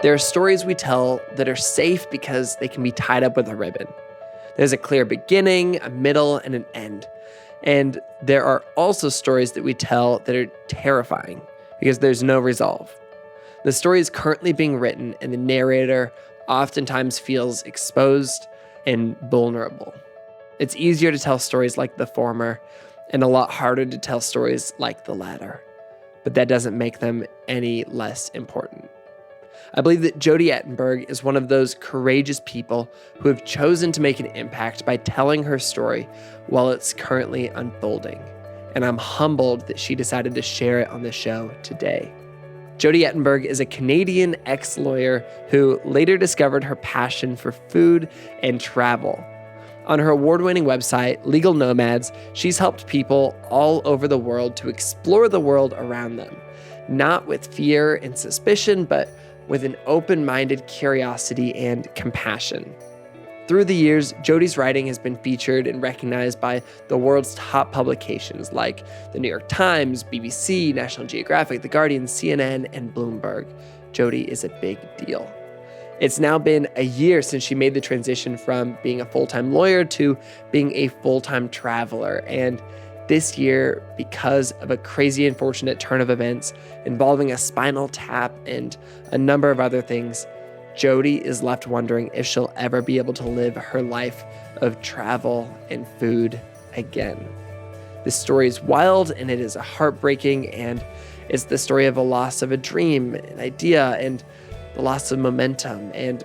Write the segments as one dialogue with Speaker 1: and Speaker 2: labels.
Speaker 1: There are stories we tell that are safe because they can be tied up with a ribbon. There's a clear beginning, a middle, and an end. And there are also stories that we tell that are terrifying because there's no resolve. The story is currently being written, and the narrator oftentimes feels exposed and vulnerable. It's easier to tell stories like the former and a lot harder to tell stories like the latter, but that doesn't make them any less important. I believe that Jodi Ettenberg is one of those courageous people who have chosen to make an impact by telling her story while it's currently unfolding, and I'm humbled that she decided to share it on the show today. Jodi Ettenberg is a Canadian ex-lawyer who later discovered her passion for food and travel. On her award-winning website, Legal Nomads, she's helped people all over the world to explore the world around them, not with fear and suspicion, but with an open-minded curiosity and compassion. Through the years, Jodi's writing has been featured and recognized by the world's top publications like the New York Times, BBC, National Geographic, The Guardian, CNN, and Bloomberg. Jodi is a big deal. It's now been a year since she made the transition from being a full-time lawyer to being a full-time traveler. And this year, because of a crazy unfortunate turn of events involving a spinal tap and a number of other things, Jodi is left wondering if she'll ever be able to live her life of travel and food again. This story is wild and it is heartbreaking, and it's the story of a loss of a dream, an idea, and the loss of momentum. And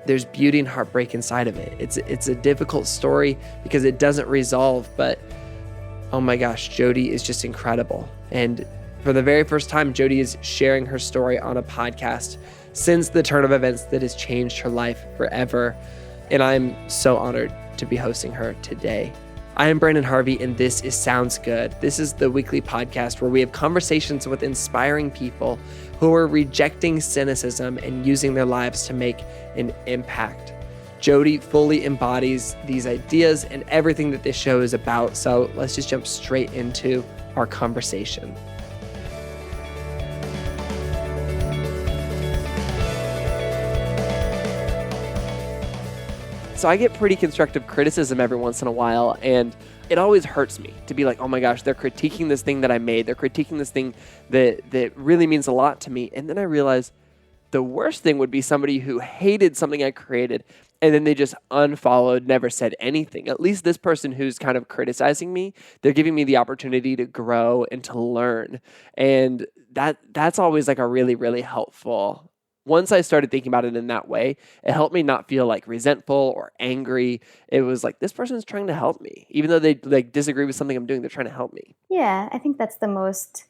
Speaker 1: there's beauty and heartbreak inside of it. It's a difficult story because it doesn't resolve, but oh my gosh, Jodi is just incredible. And for the very first time, Jodi is sharing her story on a podcast since the turn of events that has changed her life forever. And I'm so honored to be hosting her today. I am Branden Harvey, and this is Sounds Good. This is the weekly podcast where we have conversations with inspiring people who are rejecting cynicism and using their lives to make an impact. Jodi fully embodies these ideas and everything that this show is about. So let's just jump straight into our conversation. So I get pretty constructive criticism every once in a while, and it always hurts me to be like, oh my gosh, they're critiquing this thing that I made. They're critiquing this thing that really means a lot to me. And then I realize the worst thing would be somebody who hated something I created and then they just unfollowed, never said anything. At least this person who's kind of criticizing me, they're giving me the opportunity to grow and to learn. And that's always like a really, really helpful. Once I started thinking about it in that way, it helped me not feel like resentful or angry. It was like, this person's trying to help me. Even though they like disagree with something I'm doing, they're trying to help me.
Speaker 2: Yeah, I think that's the most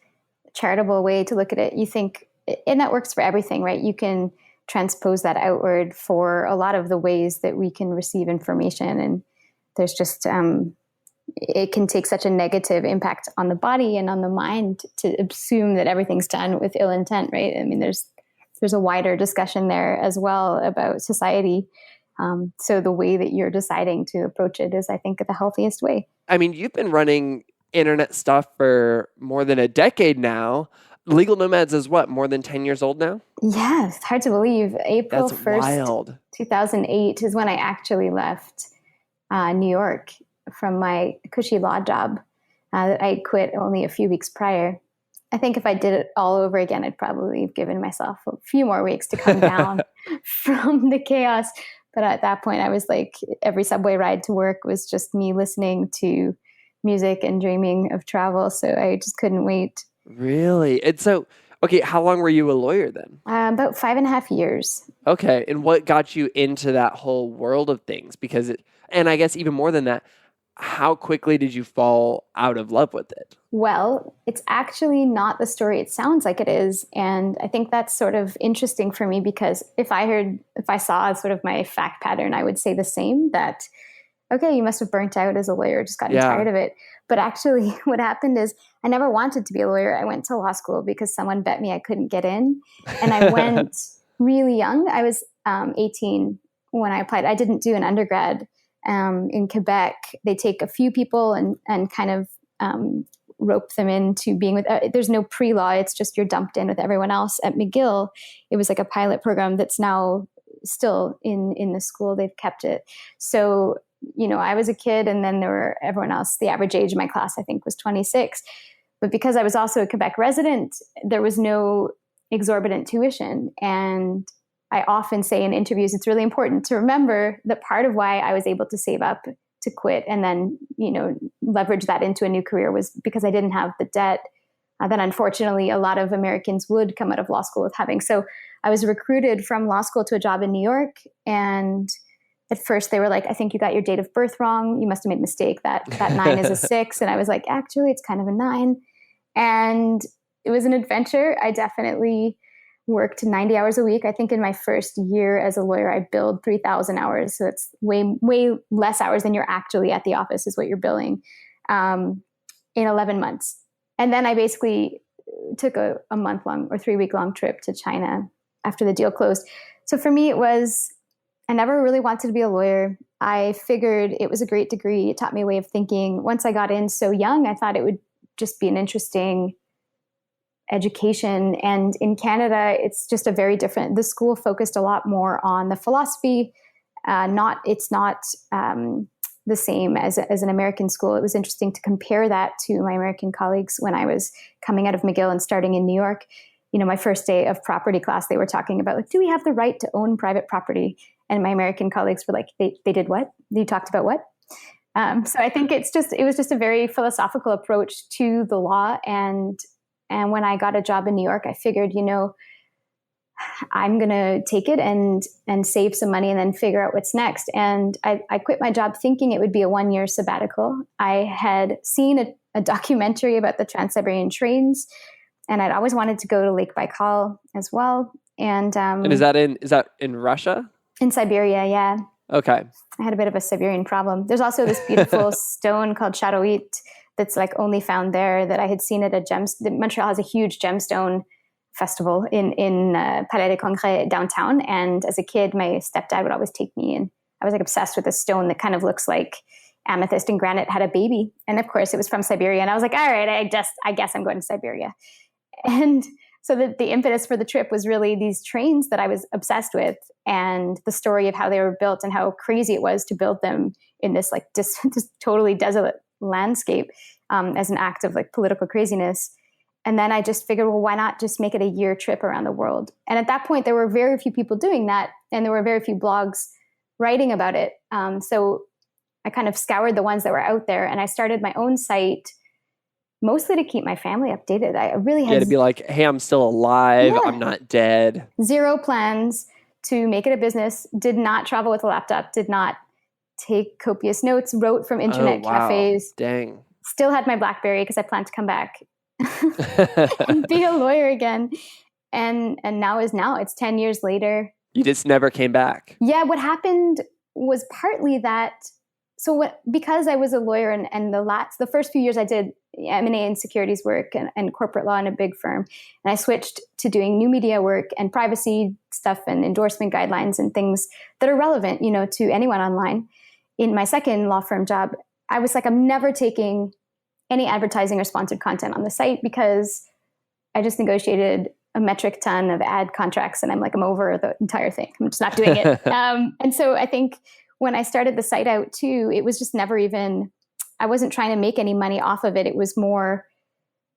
Speaker 2: charitable way to look at it. You think, and that works for everything, right? You can transpose that outward for a lot of the ways that we can receive information. And there's just, it can take such a negative impact on the body and on the mind to assume that everything's done with ill intent, right? I mean, there's a wider discussion there as well about society. So the way that you're deciding to approach it is, I think, the healthiest way.
Speaker 1: I mean, you've been running internet stuff for more than a decade now. Legal Nomads is what, more than 10 years old now?
Speaker 2: Yeah, it's hard to believe. April
Speaker 1: That's
Speaker 2: 1st,
Speaker 1: wild.
Speaker 2: 2008 is when I actually left New York from my cushy law job that I quit only a few weeks prior. I think if I did it all over again, I'd probably have given myself a few more weeks to come down from the chaos. But at that point, I was like, every subway ride to work was just me listening to music and dreaming of travel. So I just couldn't wait.
Speaker 1: Really? And so, okay, how long were you a lawyer then?
Speaker 2: About 5.5 years.
Speaker 1: Okay. And what got you into that whole world of things? Because and I guess even more than that, how quickly did you fall out of love with it?
Speaker 2: Well, it's actually not the story it sounds like it is. And I think that's sort of interesting for me because if I saw sort of my fact pattern, I would say the same, that, okay, you must have burnt out as a lawyer, just gotten tired of it. But actually what happened is I never wanted to be a lawyer. I went to law school because someone bet me I couldn't get in. And I went really young. I was 18 when I applied. I didn't do an undergrad in Quebec. They take a few people and kind of rope them into being with, there's no pre-law. It's just you're dumped in with everyone else. At McGill, it was like a pilot program that's now still in the school. They've kept it. So, I was a kid, and then there were everyone else. The average age of my class, I think, was 26. But because I was also a Quebec resident, there was no exorbitant tuition. And I often say in interviews, it's really important to remember that part of why I was able to save up to quit and then, leverage that into a new career was because I didn't have the debt that unfortunately a lot of Americans would come out of law school with having. So I was recruited from law school to a job in New York. And at first they were like, I think you got your date of birth wrong. You must have made a mistake. That 9 is a 6. And I was like, actually, it's kind of a 9. And it was an adventure. I definitely worked 90 hours a week. I think in my first year as a lawyer, I billed 3,000 hours. So it's way, way less hours than you're actually at the office is what you're billing in 11 months. And then I basically took a month-long or 3-week-long trip to China after the deal closed. So for me, I never really wanted to be a lawyer. I figured it was a great degree. It taught me a way of thinking. Once I got in so young, I thought it would just be an interesting education. And in Canada, it's just the school focused a lot more on the philosophy. It's not the same as an American school. It was interesting to compare that to my American colleagues when I was coming out of McGill and starting in New York. My first day of property class, they were talking about, like, do we have the right to own private property? And my American colleagues were like, they did what? You talked about what? So I think it was just a very philosophical approach to the law. And when I got a job in New York, I figured, I'm going to take it and save some money and then figure out what's next. And I quit my job thinking it would be a 1-year sabbatical. I had seen a documentary about the Trans-Siberian trains, and I'd always wanted to go to Lake Baikal as well. And
Speaker 1: is that in Russia?
Speaker 2: In Siberia, yeah.
Speaker 1: Okay.
Speaker 2: I had a bit of a Siberian problem. There's also this beautiful stone called Charoit that's like only found there that I had seen at Montreal has a huge gemstone festival in Palais des Congrès downtown. And as a kid, my stepdad would always take me, and I was like obsessed with a stone that kind of looks like amethyst and granite had a baby. And of course it was from Siberia. And I was like, all right, I guess I'm going to Siberia. And so the impetus for the trip was really these trains that I was obsessed with, and the story of how they were built and how crazy it was to build them in this like this totally desolate landscape as an act of like political craziness. And then I just figured, well, why not just make it a year trip around the world? And at that point, there were very few people doing that, and there were very few blogs writing about it. So I kind of scoured the ones that were out there, and I started my own site, mostly to keep my family updated. I really had
Speaker 1: to be like, hey, I'm still alive.
Speaker 2: Yeah.
Speaker 1: I'm not dead.
Speaker 2: Zero plans to make it a business. Did not travel with a laptop. Did not take copious notes. Wrote from internet cafes.
Speaker 1: Dang.
Speaker 2: Still had my BlackBerry because I planned to come back and be a lawyer again. And now is now. It's 10 years later.
Speaker 1: You just never came back.
Speaker 2: Yeah, what happened was partly that. So because I was a lawyer and the first few years I did M&A and securities work and corporate law in a big firm, and I switched to doing new media work and privacy stuff and endorsement guidelines and things that are relevant, to anyone online. In my second law firm job, I was like, I'm never taking any advertising or sponsored content on the site because I just negotiated a metric ton of ad contracts, and I'm over the entire thing. I'm just not doing it. And so I think when I started the site out too, it was just never even, I wasn't trying to make any money off of it. It was more,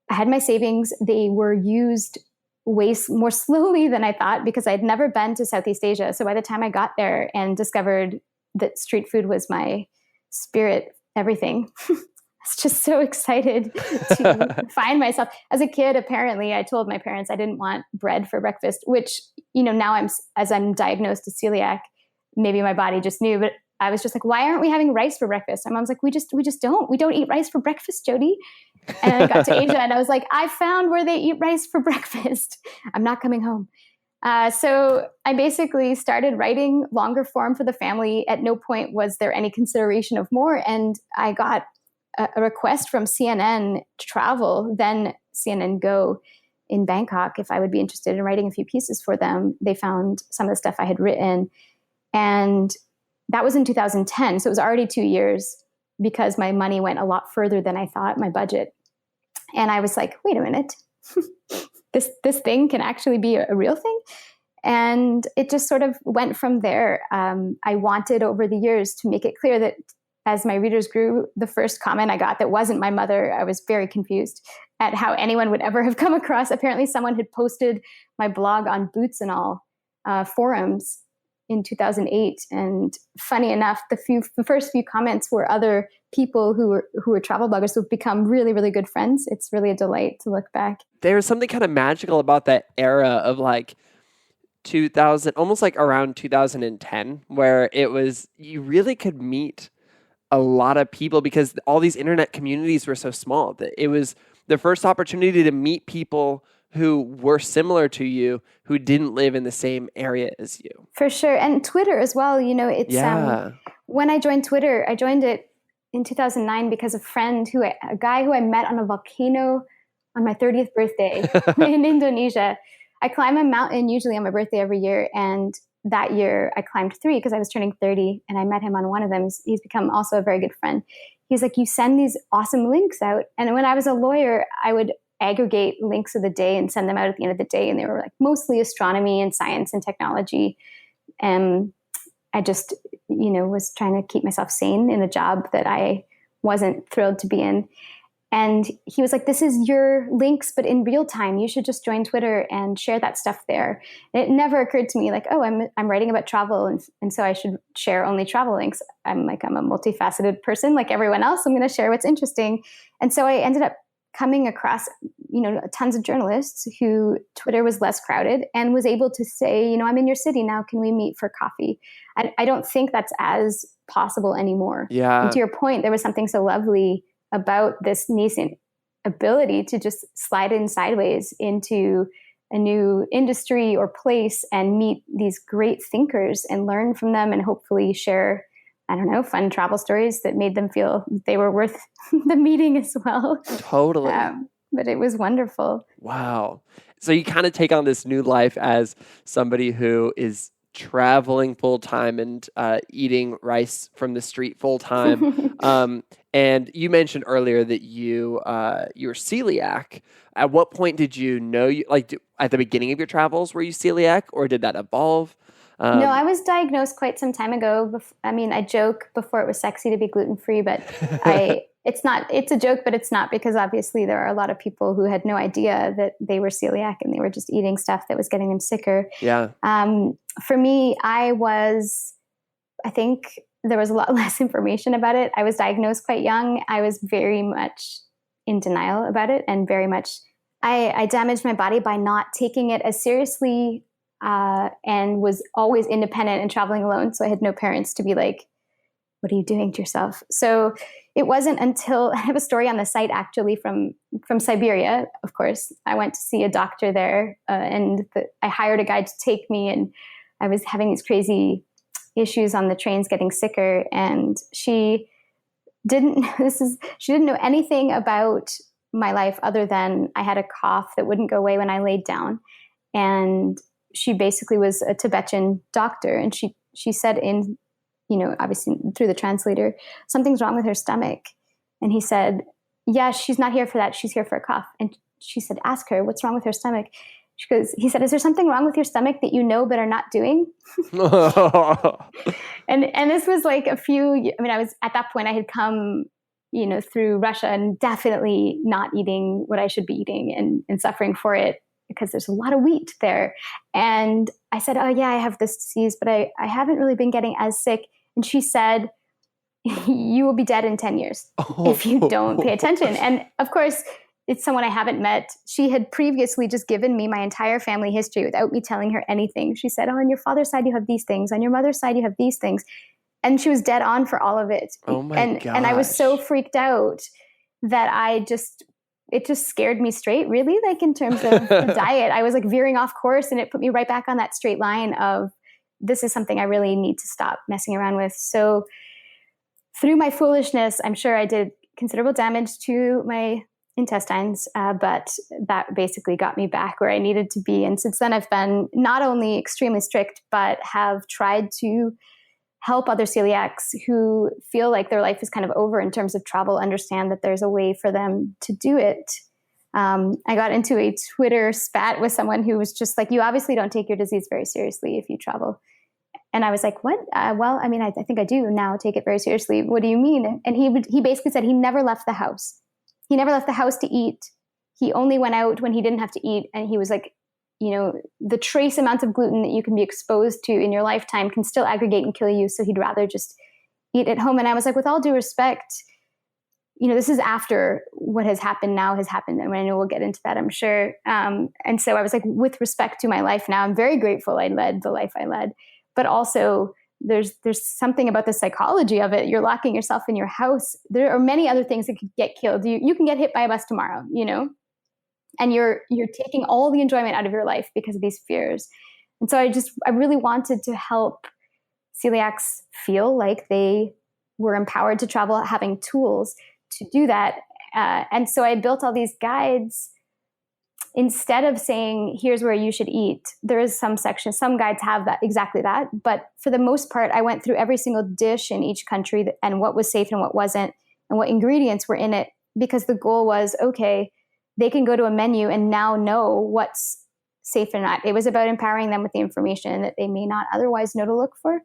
Speaker 2: I had my savings. They were used way more slowly than I thought because I'd never been to Southeast Asia. So by the time I got there and discovered that street food was my spirit, everything, I was just so excited to find myself. As a kid, apparently, I told my parents I didn't want bread for breakfast, which, now as I'm diagnosed with celiac, maybe my body just knew, but I was just like, why aren't we having rice for breakfast? My mom's like, we just don't. We don't eat rice for breakfast, Jodi. And I got to Asia and I was like, I found where they eat rice for breakfast. I'm not coming home. So I basically started writing longer form for the family. At no point was there any consideration of more. And I got a request from CNN to travel, then CNN Go in Bangkok, if I would be interested in writing a few pieces for them. They found some of the stuff I had written. And that was in 2010. So it was already 2 years because my money went a lot further than I thought, my budget. And I was like, wait a minute, this thing can actually be a real thing. And it just sort of went from there. I wanted over the years to make it clear that as my readers grew, the first comment I got that wasn't my mother, I was very confused at how anyone would ever have come across. Apparently someone had posted my blog on Boots and All forums in 2008. And funny enough, the first few comments were other people who were travel bloggers who've become really, really good friends. It's really a delight to look back.
Speaker 1: There's something kind of magical about that era of like 2000, almost like around 2010, where it was, you really could meet a lot of people because all these internet communities were so small that it was the first opportunity to meet people who were similar to you, who didn't live in the same area as you.
Speaker 2: For sure. And Twitter as well. You know, it's, when I joined Twitter, I joined it in 2009 because a guy who I met on a volcano on my 30th birthday in Indonesia. I climb a mountain usually on my birthday every year. And that year I climbed 3 because I was turning 30 and I met him on one of them. He's become also a very good friend. He's like, you send these awesome links out. And when I was a lawyer, I would aggregate links of the day and send them out at the end of the day. And they were like mostly astronomy and science and technology. And I just, was trying to keep myself sane in a job that I wasn't thrilled to be in. And he was like, this is your links, but in real time, you should just join Twitter and share that stuff there. And it never occurred to me like, oh, I'm writing about travel. And so I should share only travel links. I'm a multifaceted person like everyone else. I'm going to share what's interesting. And so I ended up coming across, tons of journalists who Twitter was less crowded and was able to say, I'm in your city now. Can we meet for coffee? I don't think that's as possible anymore.
Speaker 1: Yeah.
Speaker 2: And to your point, there was something so lovely about this nascent ability to just slide in sideways into a new industry or place and meet these great thinkers and learn from them and hopefully share, fun travel stories that made them feel they were worth the meeting as well.
Speaker 1: Totally.
Speaker 2: But it was wonderful.
Speaker 1: Wow. So you kind of take on this new life as somebody who is traveling full time and eating rice from the street full time. And you mentioned earlier that you're celiac. At what point did you know at the beginning of your travels, were you celiac or did that evolve?
Speaker 2: No, I was diagnosed quite some time ago. I joke before it was sexy to be gluten-free, but it's a joke, but it's not, because obviously there are a lot of people who had no idea that they were celiac and they were just eating stuff that was getting them sicker.
Speaker 1: Yeah.
Speaker 2: For me, I think there was a lot less information about it. I was diagnosed quite young. I was very much in denial about it and very much, I damaged my body by not taking it as seriously and was always independent and traveling alone. So I had no parents to be like, what are you doing to yourself? So it wasn't until I have a story on the site actually from Siberia, of course. I went to see a doctor there and I hired a guy to take me, and I was having these crazy issues on the trains, getting sicker. And she didn't know anything about my life other than I had a cough that wouldn't go away when I laid down. And she basically was a Tibetan doctor. And she said obviously through the translator, something's wrong with her stomach. And he said, yeah, she's not here for that. She's here for a cough. And she said, ask her what's wrong with her stomach. He said, is there something wrong with your stomach that you know but are not doing? And this was like I was at that point, I had come, through Russia and definitely not eating what I should be eating and suffering for it because there's a lot of wheat there. And I said, oh yeah, I have this disease, but I haven't really been getting as sick. And she said, you will be dead in 10 years if you don't pay attention. And of course, it's someone I haven't met. She had previously just given me my entire family history without me telling her anything. She said, oh, on your father's side, you have these things. On your mother's side, you have these things. And she was dead on for all of it.
Speaker 1: Oh my gosh.
Speaker 2: And I was so freaked out that it just scared me straight, really, like in terms of the diet. I was like veering off course, and it put me right back on that straight line of, this is something I really need to stop messing around with. So through my foolishness, I'm sure I did considerable damage to my intestines, but that basically got me back where I needed to be. And since then, I've been not only extremely strict, but have tried to help other celiacs who feel like their life is kind of over in terms of travel understand that there's a way for them to do it I got into a Twitter spat with someone who was just like, you obviously don't take your disease very seriously if you travel. And I was like, what? Well, I mean, I think I do now take it very seriously. What do you mean? And he basically said he never left the house. He never left the house to eat. He only went out when he didn't have to eat. And he was like, the trace amounts of gluten that you can be exposed to in your lifetime can still aggregate and kill you. So he'd rather just eat at home. And I was like, with all due respect, this is after what has happened now has happened. And I know we'll get into that, I'm sure. And so I was like, with respect to my life now, I'm very grateful I led the life I led. But also there's something about the psychology of it. You're locking yourself in your house. There are many other things that could get killed. You can get hit by a bus tomorrow, and you're taking all the enjoyment out of your life because of these fears. And so I really wanted to help celiacs feel like they were empowered to travel, having tools to do that. And so I built all these guides. Instead of saying, here's where you should eat, there is some guides have exactly that. But for the most part, I went through every single dish in each country and what was safe and what wasn't, and what ingredients were in it, because the goal was, okay, they can go to a menu and now know what's safe or not. It was about empowering them with the information that they may not otherwise know to look for,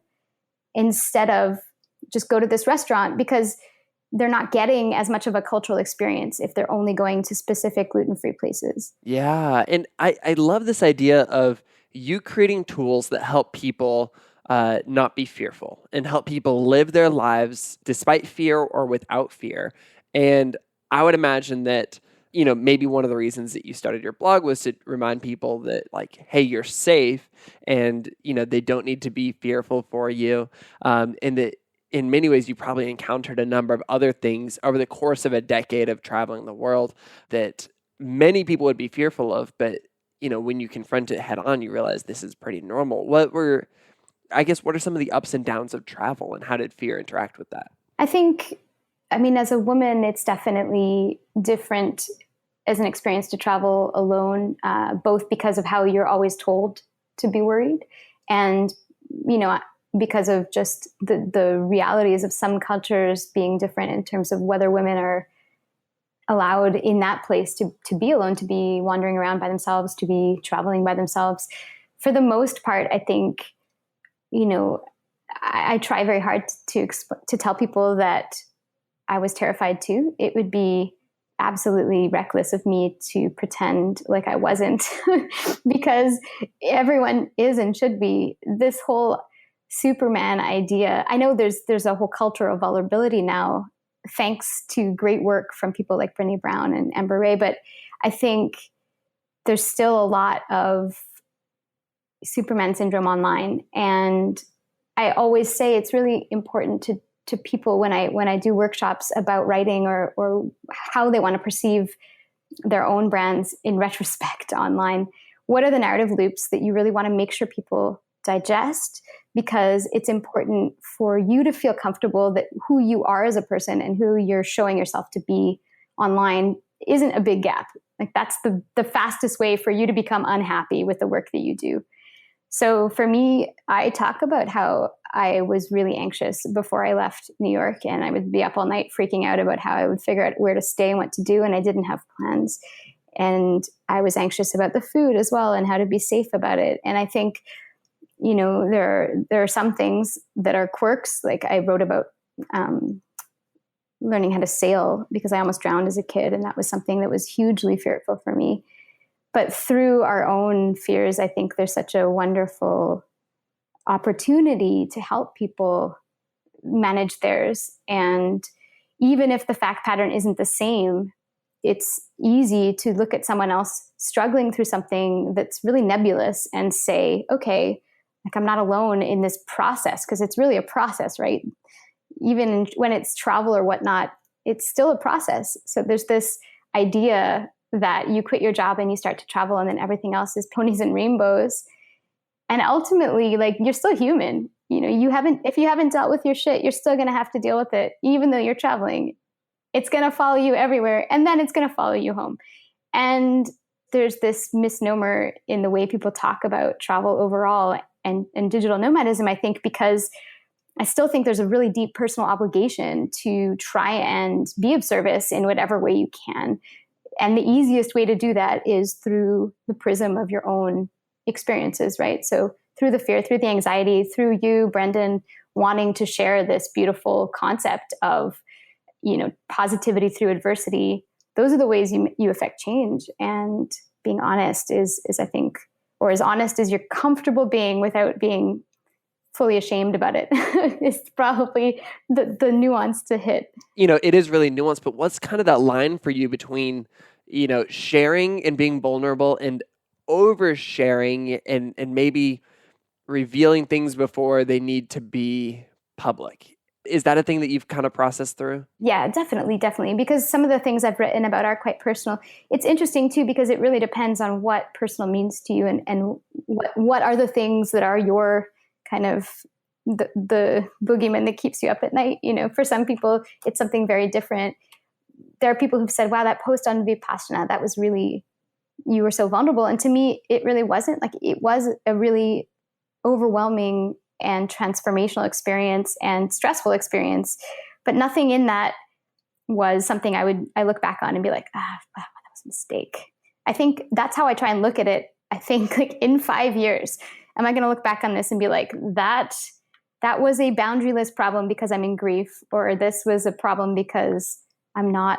Speaker 2: instead of just go to this restaurant, because they're not getting as much of a cultural experience if they're only going to specific gluten-free places.
Speaker 1: Yeah. And I love this idea of you creating tools that help people not be fearful and help people live their lives despite fear or without fear. And I would imagine that, maybe one of the reasons that you started your blog was to remind people that, like, hey, you're safe, and, they don't need to be fearful for you. And that in many ways, you probably encountered a number of other things over the course of a decade of traveling the world that many people would be fearful of. But, when you confront it head on, you realize this is pretty normal. What are some of the ups and downs of travel, and how did fear interact with that?
Speaker 2: I think, as a woman, it's definitely different as an experience to travel alone, both because of how you're always told to be worried, and, because of just the realities of some cultures being different in terms of whether women are allowed in that place to be alone, to be wandering around by themselves, to be traveling by themselves. For the most part, I think, I try very hard to tell people that I was terrified too. It would be absolutely reckless of me to pretend like I wasn't, because everyone is and should be. This whole Superman idea, I know there's a whole culture of vulnerability now, thanks to great work from people like Brené Brown and Amber Ray, but I think there's still a lot of Superman syndrome online. And I always say it's really important to people when I do workshops about writing or how they want to perceive their own brands in retrospect online. What are the narrative loops that you really want to make sure people digest? Because it's important for you to feel comfortable that who you are as a person and who you're showing yourself to be online isn't a big gap. Like, that's the fastest way for you to become unhappy with the work that you do. So for me, I talk about how I was really anxious before I left New York, and I would be up all night freaking out about how I would figure out where to stay and what to do, and I didn't have plans. And I was anxious about the food as well and how to be safe about it. And I think, there are some things that are quirks. Like, I wrote about learning how to sail because I almost drowned as a kid, and that was something that was hugely fearful for me. But through our own fears, I think there's such a wonderful opportunity to help people manage theirs. And even if the fact pattern isn't the same, it's easy to look at someone else struggling through something that's really nebulous and say, okay, like, I'm not alone in this process, because it's really a process, right? Even when it's travel or whatnot, it's still a process. So there's this idea that you quit your job and you start to travel, and then everything else is ponies and rainbows. And ultimately, like, you're still human. If you haven't dealt with your shit, you're still going to have to deal with it, even though you're traveling. It's going to follow you everywhere, and then it's going to follow you home. And there's this misnomer in the way people talk about travel overall and digital nomadism, I think, because I still think there's a really deep personal obligation to try and be of service in whatever way you can. And the easiest way to do that is through the prism of your own experiences, right? So through the fear, through the anxiety, through you, Branden, wanting to share this beautiful concept of, positivity through adversity. Those are the ways you affect change. And being honest is I think, or as honest as you're comfortable being without being fully ashamed about it is probably the nuance to hit.
Speaker 1: It is really nuanced, but what's kind of that line for you between, sharing and being vulnerable and oversharing and maybe revealing things before they need to be public? Is that a thing that you've kind of processed through?
Speaker 2: Yeah, definitely. Because some of the things I've written about are quite personal. It's interesting too, because it really depends on what personal means to you and what are the things that are your kind of the boogeyman that keeps you up at night. For some people, it's something very different. There are people who've said, wow, that post on Vipassana, that was really, you were so vulnerable. And to me, it really wasn't. Like, it was a really overwhelming and transformational experience and stressful experience, but nothing in that was something I look back on and be like, wow, that was a mistake. I think that's how I try and look at it. I think, like, in 5 years, am I going to look back on this and be like, that was a boundaryless problem because I'm in grief, or this was a problem because I'm not,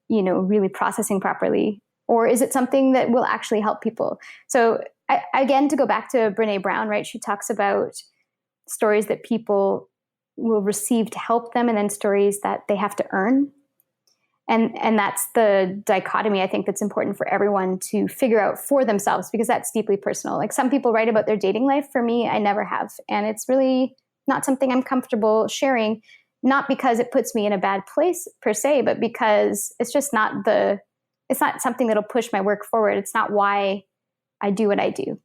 Speaker 2: really processing properly? Or is it something that will actually help people? So again, to go back to Brené Brown, right? She talks about stories that people will receive to help them, and then stories that they have to earn. And that's the dichotomy, I think, that's important for everyone to figure out for themselves, because that's deeply personal. Like, some people write about their dating life. For me, I never have. And it's really not something I'm comfortable sharing, not because it puts me in a bad place per se, but because it's just it's not something that'll push my work forward. It's not why I do what I do.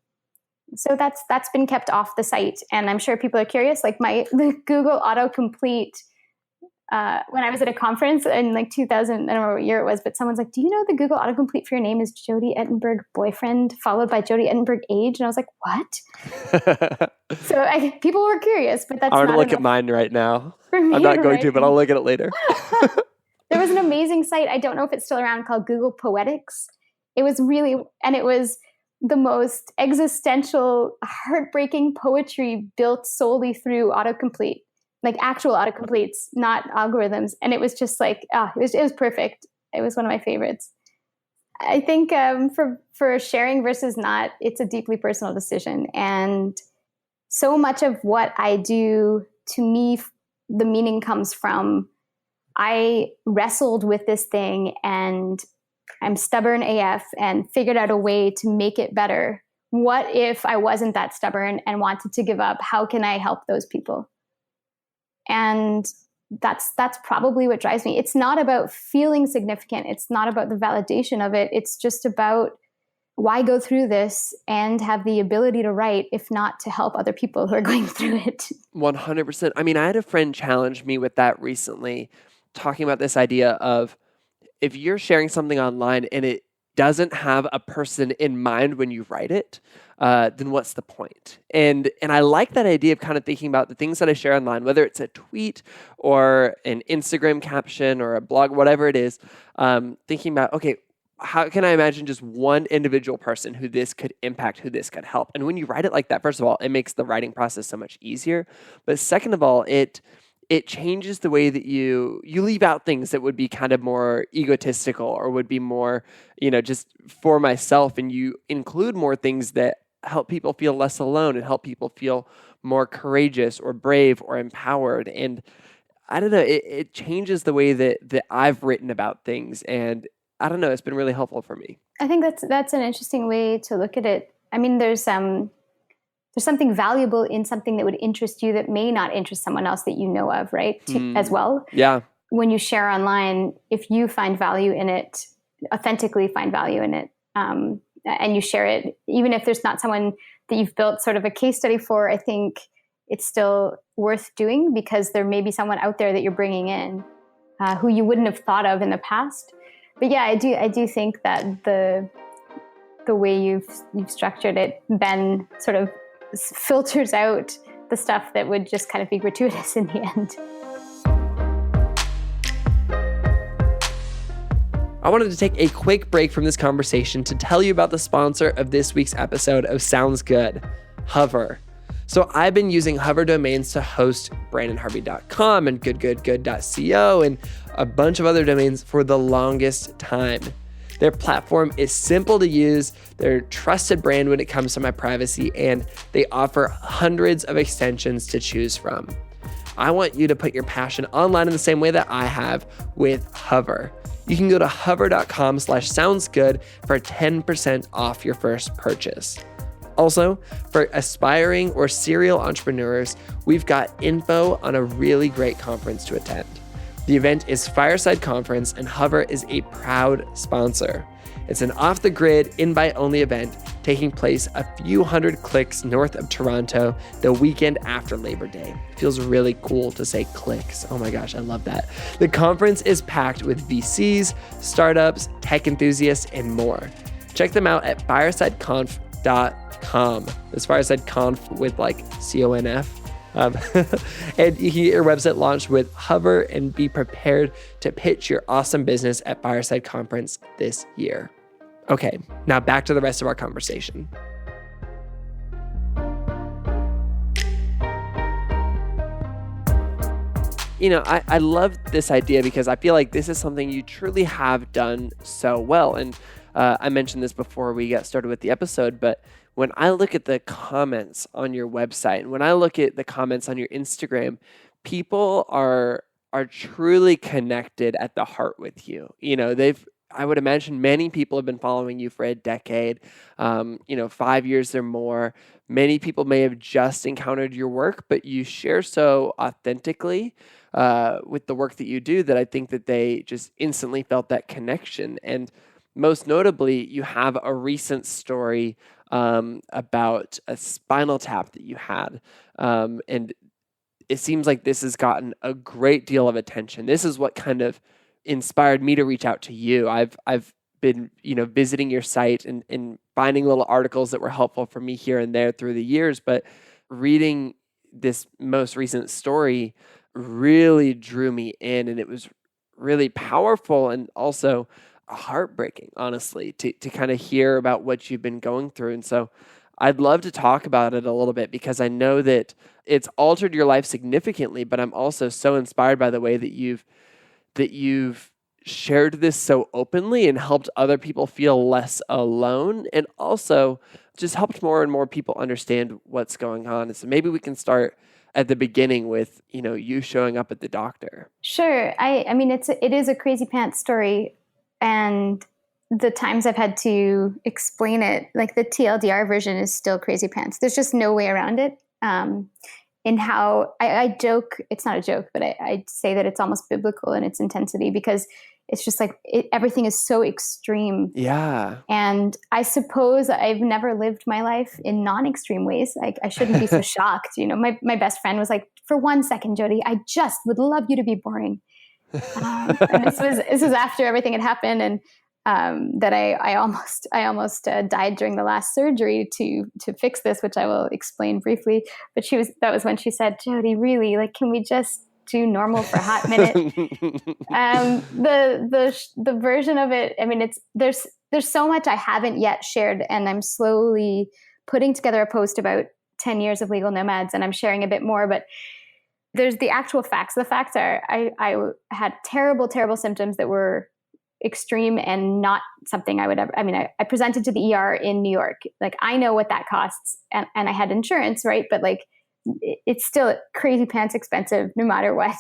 Speaker 2: So that's been kept off the site. And I'm sure people are curious, like the Google autocomplete, when I was at a conference in like 2000, I don't remember what year it was, but someone's like, do you know the Google autocomplete for your name is Jodi Ettenberg boyfriend followed by Jodi Ettenberg age? And I was like, what? So people were curious, but that's not
Speaker 1: I want to look at mine right now.
Speaker 2: I'm
Speaker 1: not going to, but I'll look at it later.
Speaker 2: There was an amazing site, I don't know if it's still around, called Google Poetics. It was the most existential, heartbreaking poetry built solely through autocomplete, like actual autocompletes, not algorithms. And it was just like, it was perfect. It was one of my favorites. I think for sharing versus not, it's a deeply personal decision. And so much of what I do, to me, the meaning comes from, I wrestled with this thing and I'm stubborn AF and figured out a way to make it better. What if I wasn't that stubborn and wanted to give up? How can I help those people? And that's probably what drives me. It's not about feeling significant. It's not about the validation of it. It's just about, why go through this and have the ability to write if not to help other people who are going through it?
Speaker 1: 100%. I mean, I had a friend challenge me with that recently, talking about this idea of, if you're sharing something online and it doesn't have a person in mind when you write it, then what's the point? And I like that idea of kind of thinking about the things that I share online, whether it's a tweet or an Instagram caption or a blog, whatever it is, thinking about, okay, how can I imagine just one individual person who this could impact, who this could help? And when you write it like that, first of all, it makes the writing process so much easier. But second of all, it changes the way that you leave out things that would be kind of more egotistical or would be more, just for myself. And you include more things that help people feel less alone and help people feel more courageous or brave or empowered. And I don't know, it changes the way that I've written about things. And I don't know, it's been really helpful for me. I
Speaker 2: think that's an interesting way to look at it. I mean, there's something valuable in something that would interest you that may not interest someone else that you know of, right? As well.
Speaker 1: Yeah.
Speaker 2: When you share online, if you find value in it, authentically find value in it, and you share it, even if there's not someone that you've built sort of a case study for, I think it's still worth doing, because there may be someone out there that you're bringing in who you wouldn't have thought of in the past. But yeah, I do think that the way you've structured it then sort of filters out the stuff that would just kind of be gratuitous in the end.
Speaker 1: I wanted to take a quick break from this conversation to tell you about the sponsor of this week's episode of Sounds Good, Hover. So I've been using Hover domains to host BrandenHarvey.com and goodgoodgood.co and a bunch of other domains for the longest time. Their platform is simple to use, they're a trusted brand when it comes to my privacy, and they offer hundreds of extensions to choose from. I want you to put your passion online in the same way that I have with Hover. You can go to hover.com/soundsgood for 10% off your first purchase. Also, for aspiring or serial entrepreneurs, we've got info on a really great conference to attend. The event is Fireside Conference, and Hover is a proud sponsor. It's an off-the-grid, invite-only event taking place a few hundred clicks north of Toronto the weekend after Labor Day. It feels really cool to say clicks. Oh my gosh, I love that. The conference is packed with VCs, startups, tech enthusiasts, and more. Check them out at firesideconf.com. It's firesideconf with like C-O-N-F. And you can get your website launched with Hover and be prepared to pitch your awesome business at Fireside Conference this year. Okay, now back to the rest of our conversation. You know, I love this idea because I feel like this is something you truly have done so well. And I mentioned this before we got started with the episode, but when I look at the comments on your website and when I look at the comments on your Instagram, people are truly connected at the heart with you. You know, I would imagine many people have been following you for a decade, 5 years or more. Many people may have just encountered your work, but you share so authentically with the work that you do that I think that they just instantly felt that connection. And most notably, you have a recent story about a spinal tap that you had. And it seems like this has gotten a great deal of attention. This is what kind of inspired me to reach out to you. I've been, visiting your site and finding little articles that were helpful for me here and there through the years, but reading this most recent story really drew me in, and it was really powerful and also heartbreaking, honestly, to kind of hear about what you've been going through. And so I'd love to talk about it a little bit because I know that it's altered your life significantly, but I'm also so inspired by the way that you've shared this so openly and helped other people feel less alone, and also just helped more and more people understand what's going on. And so maybe we can start at the beginning with, you showing up at the doctor.
Speaker 2: Sure. I mean, it is a crazy pants story. And the times I've had to explain it, like the TLDR version is still crazy pants. There's just no way around it. In how I joke, it's not a joke, but I say that it's almost biblical in its intensity because it's just like everything is so extreme.
Speaker 1: Yeah.
Speaker 2: And I suppose I've never lived my life in non-extreme ways. I shouldn't be so shocked. My best friend was like, for 1 second, Jodi, I just would love you to be boring. And this was after everything had happened, and that I almost died during the last surgery to fix this, which I will explain briefly. But that was when she said, Jodi, really, like, can we just do normal for a hot minute? The version of it, I mean, there's so much I haven't yet shared, and I'm slowly putting together a post about 10 years of legal nomads, and I'm sharing a bit more, but there's the actual facts. The facts are I had terrible, terrible symptoms that were extreme and not something I would ever, I presented to the ER in New York. Like, I know what that costs, and I had insurance, right? But like, it's still crazy pants expensive no matter what.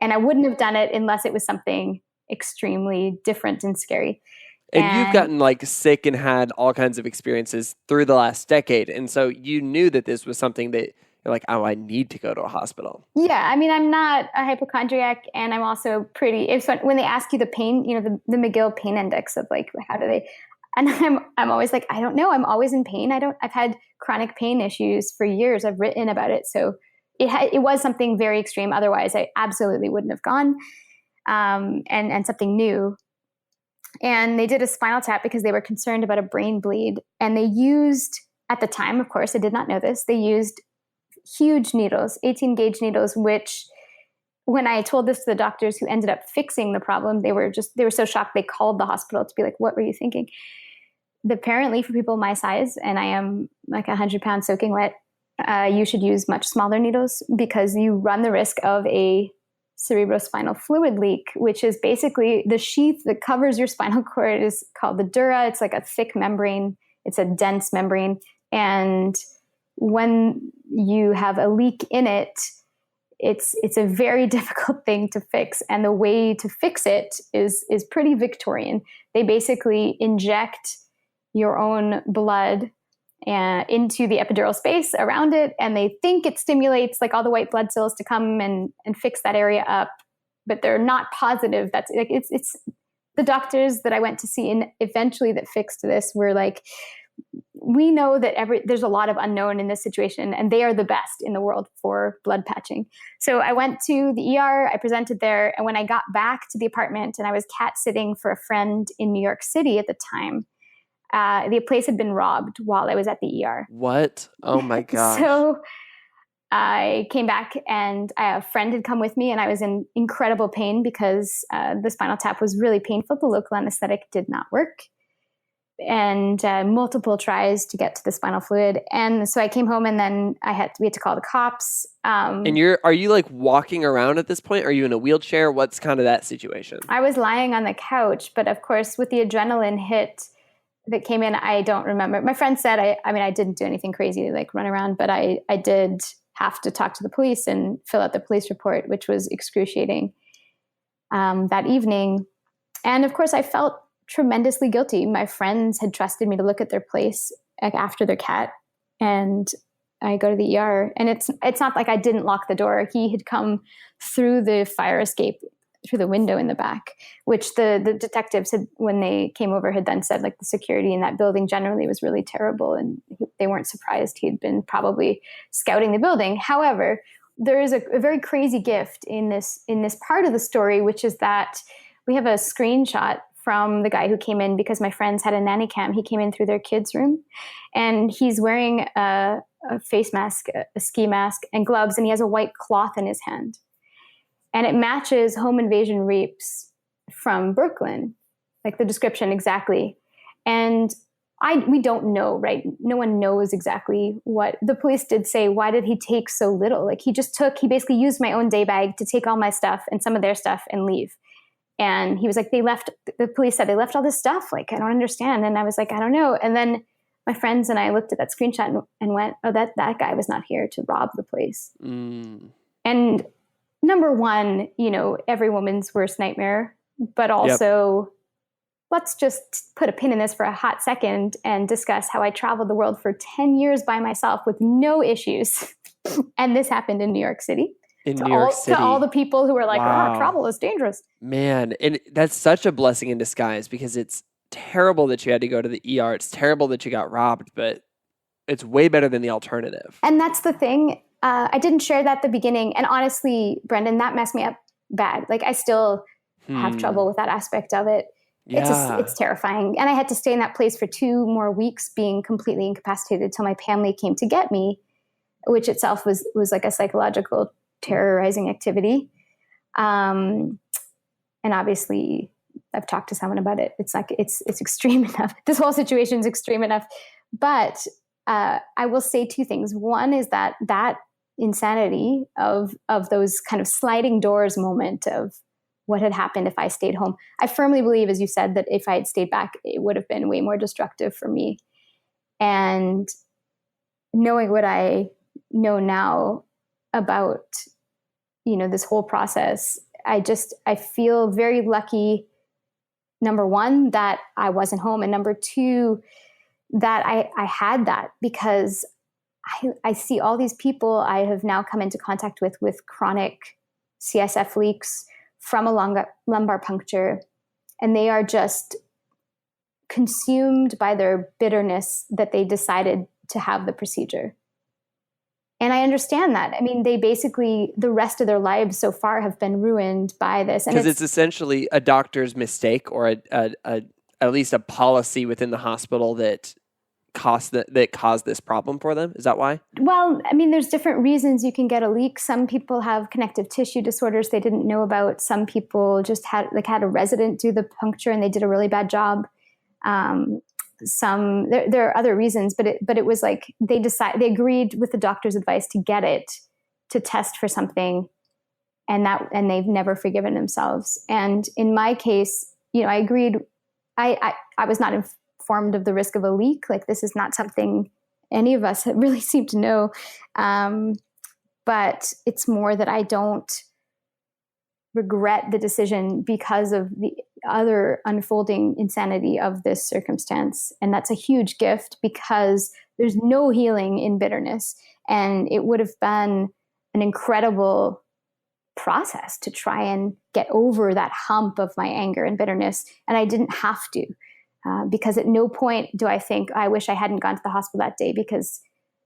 Speaker 2: And I wouldn't have done it unless it was something extremely different and scary.
Speaker 1: And you've gotten like sick and had all kinds of experiences through the last decade. And so you knew that this was something that you're like, oh, I need to go to a hospital.
Speaker 2: Yeah. I mean, I'm not a hypochondriac, and I'm also when they ask you the pain, the McGill pain index of like, how do they, and I'm always like, I don't know. I'm always in pain. I've had chronic pain issues for years. I've written about it. So it was something very extreme. Otherwise I absolutely wouldn't have gone, and something new. And they did a spinal tap because they were concerned about a brain bleed. And they used, at the time, of course, I did not know this, they used huge needles, 18 gauge needles, which when I told this to the doctors who ended up fixing the problem, they were so shocked. They called the hospital to be like, what were you thinking? Apparently for people my size, and I am like 100 pounds soaking wet, you should use much smaller needles because you run the risk of a cerebrospinal fluid leak, which is basically the sheath that covers your spinal cord is called the dura. It's like a thick membrane. It's a dense membrane. And when you have a leak in it, it's a very difficult thing to fix. And the way to fix it is pretty Victorian. They basically inject your own blood into the epidural space around it, and they think it stimulates like all the white blood cells to come and fix that area up, but they're not positive. That's like it's the doctors that I went to see and eventually that fixed this were like, we know that there's a lot of unknown in this situation, and they are the best in the world for blood patching. So I went to the ER, I presented there, and when I got back to the apartment and I was cat sitting for a friend in New York City at the time, the place had been robbed while I was at the ER.
Speaker 1: What? Oh my gosh.
Speaker 2: So I came back and a friend had come with me, and I was in incredible pain because the spinal tap was really painful. The local anesthetic did not work, and multiple tries to get to the spinal fluid. And so I came home, and then we had to call the cops.
Speaker 1: And are you like walking around at this point? Are you in a wheelchair? What's kind of that situation? I
Speaker 2: was lying on the couch, but of course with the adrenaline hit that came in, I don't remember. My friend said, I didn't do anything crazy like run around, but I did have to talk to the police and fill out the police report, which was excruciating that evening. And of course I felt tremendously guilty. My friends had trusted me to look at their place like after their cat, and I go to the ER, and it's not like I didn't lock the door. He had come through the fire escape through the window in the back, which the detectives had, when they came over, had then said like the security in that building generally was really terrible, and they weren't surprised. He'd been probably scouting the building. However, there is a very crazy gift in this part of the story, which is that we have a screenshot from the guy who came in because my friends had a nanny cam. He came in through their kids' room, and he's wearing a face mask, a ski mask, and gloves, and he has a white cloth in his hand. And it matches home invasion rapes from Brooklyn, like the description exactly. And we don't know, right? No one knows exactly what the police did say. Why did he take so little? Like he basically used my own day bag to take all my stuff and some of their stuff and leave. And he was like, the police said they left all this stuff. Like, I don't understand. And I was like, I don't know. And then my friends and I looked at that screenshot and went, oh, that guy was not here to rob the place. And number one, every woman's worst nightmare, but also let's just put a pin in this for a hot second and discuss how I traveled the world for 10 years by myself with no issues. And this happened in New York City. To all the people who were like, wow, travel is dangerous.
Speaker 1: Man, and that's such a blessing in disguise because it's terrible that you had to go to the ER. It's terrible that you got robbed, but it's way better than the alternative.
Speaker 2: And that's the thing. I didn't share that at the beginning. And honestly, Branden, that messed me up bad. Like I still have trouble with that aspect of it. Yeah. It's terrifying. And I had to stay in that place for 2 more weeks being completely incapacitated until my family came to get me, which itself was like a psychological terrorizing activity. And obviously I've talked to someone about it. It's like, it's extreme enough. This whole situation is extreme enough. But I will say 2 things. One is that insanity of those kind of sliding doors moment of what had happened if I stayed home. I firmly believe, as you said, that if I had stayed back, it would have been way more destructive for me. And knowing what I know now about, this whole process, I feel very lucky, number one, that I wasn't home. And number 2, that I had that because I see all these people I have now come into contact with chronic CSF leaks from a lumbar puncture, and they are just consumed by their bitterness that they decided to have the procedure. And I understand that. I mean, they basically, the rest of their lives so far have been ruined by this.
Speaker 1: Because it's essentially a doctor's mistake or at least a policy within the hospital that caused this problem for them? Is that why?
Speaker 2: Well, I mean, there's different reasons you can get a leak. Some people have connective tissue disorders they didn't know about. Some people just had a resident do the puncture and they did a really bad job. There are other reasons, but it was like they agreed with the doctor's advice to get it to test for something, and they've never forgiven themselves. And in my case, I agreed. I was not informed of the risk of a leak. Like, this is not something any of us really seem to know. But it's more that I don't regret the decision because of the other unfolding insanity of this circumstance. And that's a huge gift because there's no healing in bitterness. And it would have been an incredible process to try and get over that hump of my anger and bitterness. And I didn't have to, because at no point do I think I wish I hadn't gone to the hospital that day, because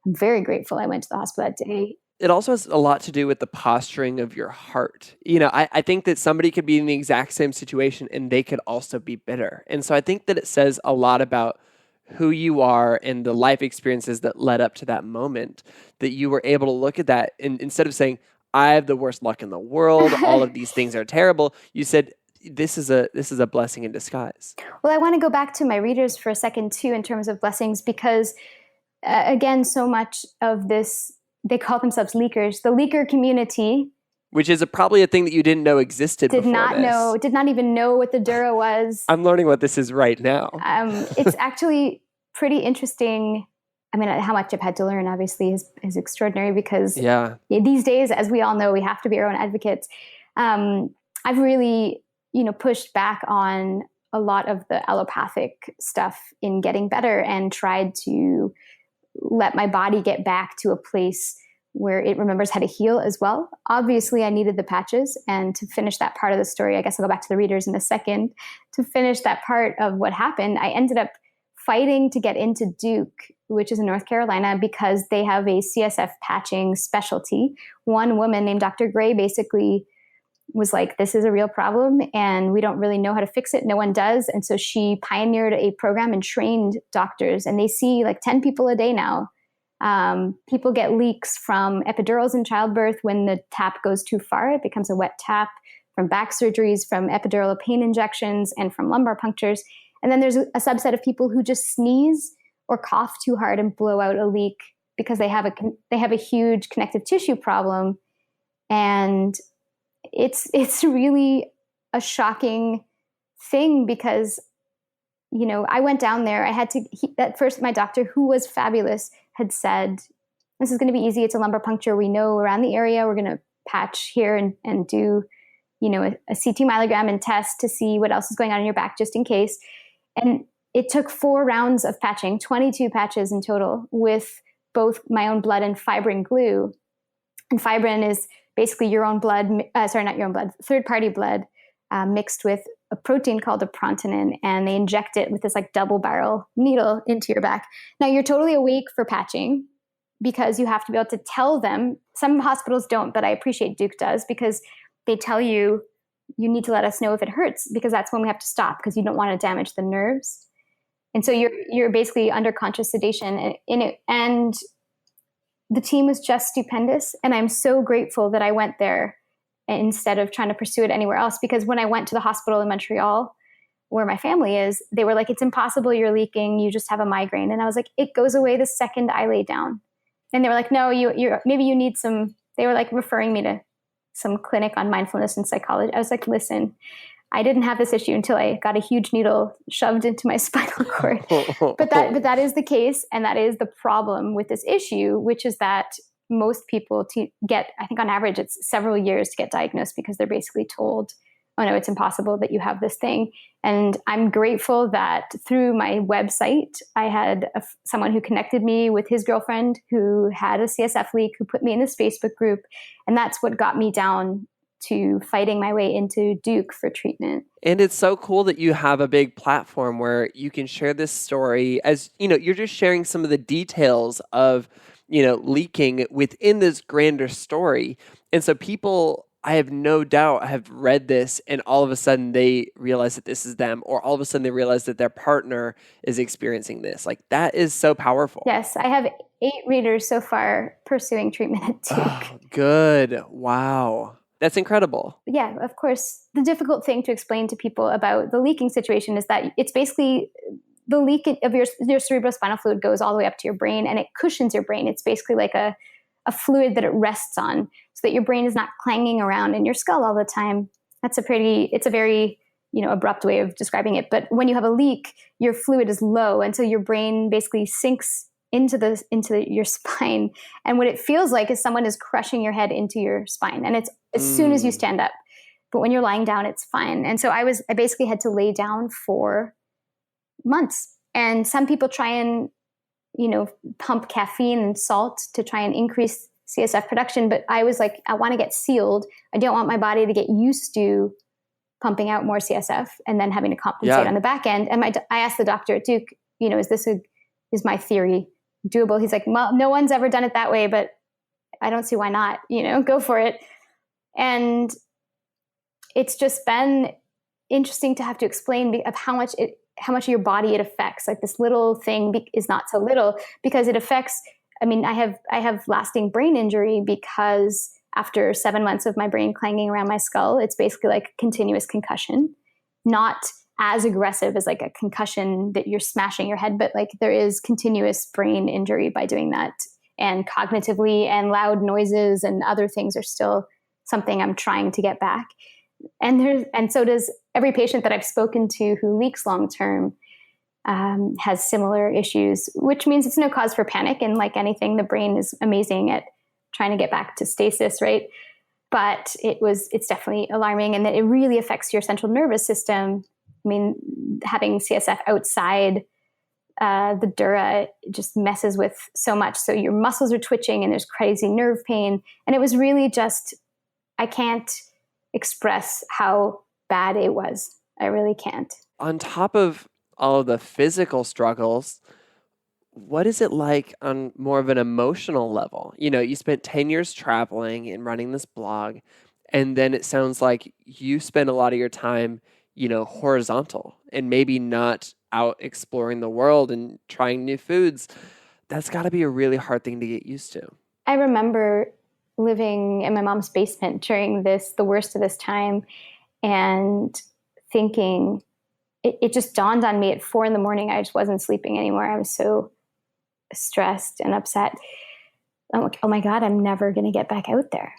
Speaker 2: I'm very grateful I went to the hospital that day.
Speaker 1: It also has a lot to do with the posturing of your heart. I think that somebody could be in the exact same situation and they could also be bitter. And so I think that it says a lot about who you are and the life experiences that led up to that moment, that you were able to look at that and instead of saying, I have the worst luck in the world, all of these things are terrible, you said, this is a blessing in disguise.
Speaker 2: Well, I want to go back to my readers for a second too, in terms of blessings, because again, so much of this, they call themselves leakers. The leaker community,
Speaker 1: which is probably a thing that you didn't know existed
Speaker 2: did
Speaker 1: before
Speaker 2: did not even know what the Dura was.
Speaker 1: I'm learning what this is right now.
Speaker 2: It's actually pretty interesting. I mean, how much I've had to learn, obviously, is extraordinary because these days, as we all know, we have to be our own advocates. I've really, pushed back on a lot of the allopathic stuff in getting better and tried to let my body get back to a place where it remembers how to heal as well. Obviously, I needed the patches. And to finish that part of the story, I guess I'll go back to the readers in a second. To finish that part of what happened, I ended up fighting to get into Duke, which is in North Carolina, because they have a CSF patching specialty. One woman named Dr. Gray basically was like, this is a real problem and we don't really know how to fix it. No one does. And so she pioneered a program and trained doctors, and they see like 10 people a day now. People get leaks from epidurals in childbirth when the tap goes too far. It becomes a wet tap, from back surgeries, from epidural pain injections, and from lumbar punctures. And then there's a subset of people who just sneeze or cough too hard and blow out a leak because they have a huge connective tissue problem. And it's really a shocking thing because, I went down there. I had to, at first my doctor, who was fabulous, had said, this is going to be easy. It's a lumbar puncture. We know around the area. We're going to patch here and do, a CT myelogram and test to see what else is going on in your back just in case. And it took 4 rounds of patching, 22 patches in total, with both my own blood and fibrin glue. And fibrin is basically your own blood, not your own blood, third-party blood mixed with a protein called a prontonin, and they inject it with this like double barrel needle into your back. Now you're totally awake for patching because you have to be able to tell them. Some hospitals don't, but I appreciate Duke does, because they tell you, you need to let us know if it hurts, because that's when we have to stop, because you don't want to damage the nerves. And so you're basically under conscious sedation in it. And the team was just stupendous. And I'm so grateful that I went there instead of trying to pursue it anywhere else. Because when I went to the hospital in Montreal, where my family is, they were like, it's impossible, you're leaking, you just have a migraine. And I was like, it goes away the second I lay down. And they were like, no, you're maybe you need some, they were like referring me to some clinic on mindfulness and psychology. I was like, listen, I didn't have this issue until I got a huge needle shoved into my spinal cord. But that is the case. And that is the problem with this issue, which is that most people get, I think on average, it's several years to get diagnosed, because they're basically told, oh no, it's impossible that you have this thing. And I'm grateful that through my website, I had someone who connected me with his girlfriend who had a CSF leak, who put me in this Facebook group. And that's what got me down to fighting my way into Duke for treatment.
Speaker 1: And it's so cool that you have a big platform where you can share this story, as you're just sharing some of the details of leaking within this grander story. And so people I have no doubt I have read this and all of a sudden they realize that this is them, or all of a sudden they realize that their partner is experiencing this. Like that is so powerful.
Speaker 2: Yes, I have 8 readers so far pursuing treatment at Duke.
Speaker 1: Oh, good. Wow. That's incredible.
Speaker 2: Yeah, of course. The difficult thing to explain to people about the leaking situation is that it's basically the leak of your cerebrospinal fluid goes all the way up to your brain and it cushions your brain. It's basically like a fluid that it rests on so that your brain is not clanging around in your skull all the time. It's a very, abrupt way of describing it. But when you have a leak, your fluid is low. And so your brain basically sinks into your spine. And what it feels like is someone is crushing your head into your spine. And it's as soon as you stand up. But when you're lying down, it's fine. And so I basically had to lay down for months. And some people try and, pump caffeine and salt to try and increase CSF production. But I was like, I want to get sealed. I don't want my body to get used to pumping out more CSF and then having to compensate on the back end. And I asked the doctor at Duke, is my theory doable? He's like, well, no one's ever done it that way, but I don't see why not, go for it. And it's just been interesting to have to explain of how much of your body it affects. Like this little thing is not so little because it affects, I have lasting brain injury because after 7 months of my brain clanging around my skull, it's basically like continuous concussion, not as aggressive as like a concussion that you're smashing your head, but like there is continuous brain injury by doing that. And cognitively and loud noises and other things are still something I'm trying to get back. And so does every patient that I've spoken to who leaks long-term has similar issues, which means it's no cause for panic. And like anything, the brain is amazing at trying to get back to stasis, right? But it's definitely alarming, and that it really affects your central nervous system. Having CSF outside the dura just messes with so much. So your muscles are twitching and there's crazy nerve pain. And it was really just, I can't express how bad it was. I really can't.
Speaker 1: On top of all of the physical struggles, what is it like on more of an emotional level? You spent 10 years traveling and running this blog, and then it sounds like you spend a lot of your time, horizontal and maybe not out exploring the world and trying new foods. That's got to be a really hard thing to get used to.
Speaker 2: I remember living in my mom's basement during the worst of this time, and thinking, it just dawned on me at 4 a.m. I just wasn't sleeping anymore. I was so stressed and upset. I'm like, oh my God, I'm never going to get back out there.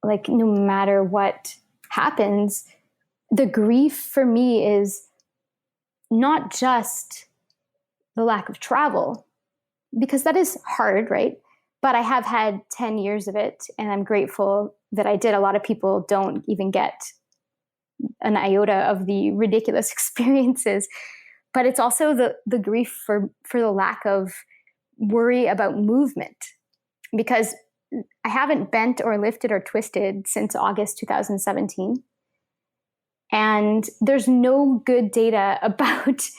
Speaker 2: Like, no matter what happens, the grief for me is not just the lack of travel, because that is hard, right? But I have had 10 years of it, and I'm grateful that I did. A lot of people don't even get an iota of the ridiculous experiences. But it's also the grief for the lack of worry about movement, because I haven't bent or lifted or twisted since August 2017. And there's no good data about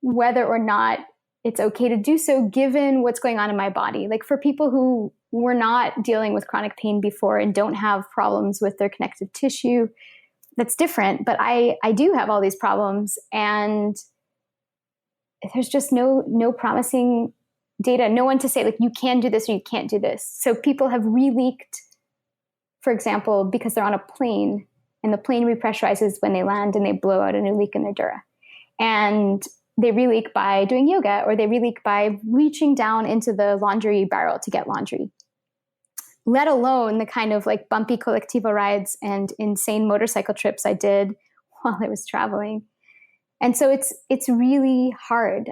Speaker 2: whether or not it's okay to do so given what's going on in my body. Like for people who were not dealing with chronic pain before and don't have problems with their connective tissue, that's different. But I do have all these problems, and there's just no promising data, no one to say like you can do this or you can't do this. So people have re-leaked, for example, because they're on a plane and the plane repressurizes when they land and they blow out a new leak in their dura. And they re-leak by doing yoga, or they re-leak by reaching down into the laundry barrel to get laundry, let alone the kind of like bumpy collectivo rides and insane motorcycle trips I did while I was traveling. And so it's really hard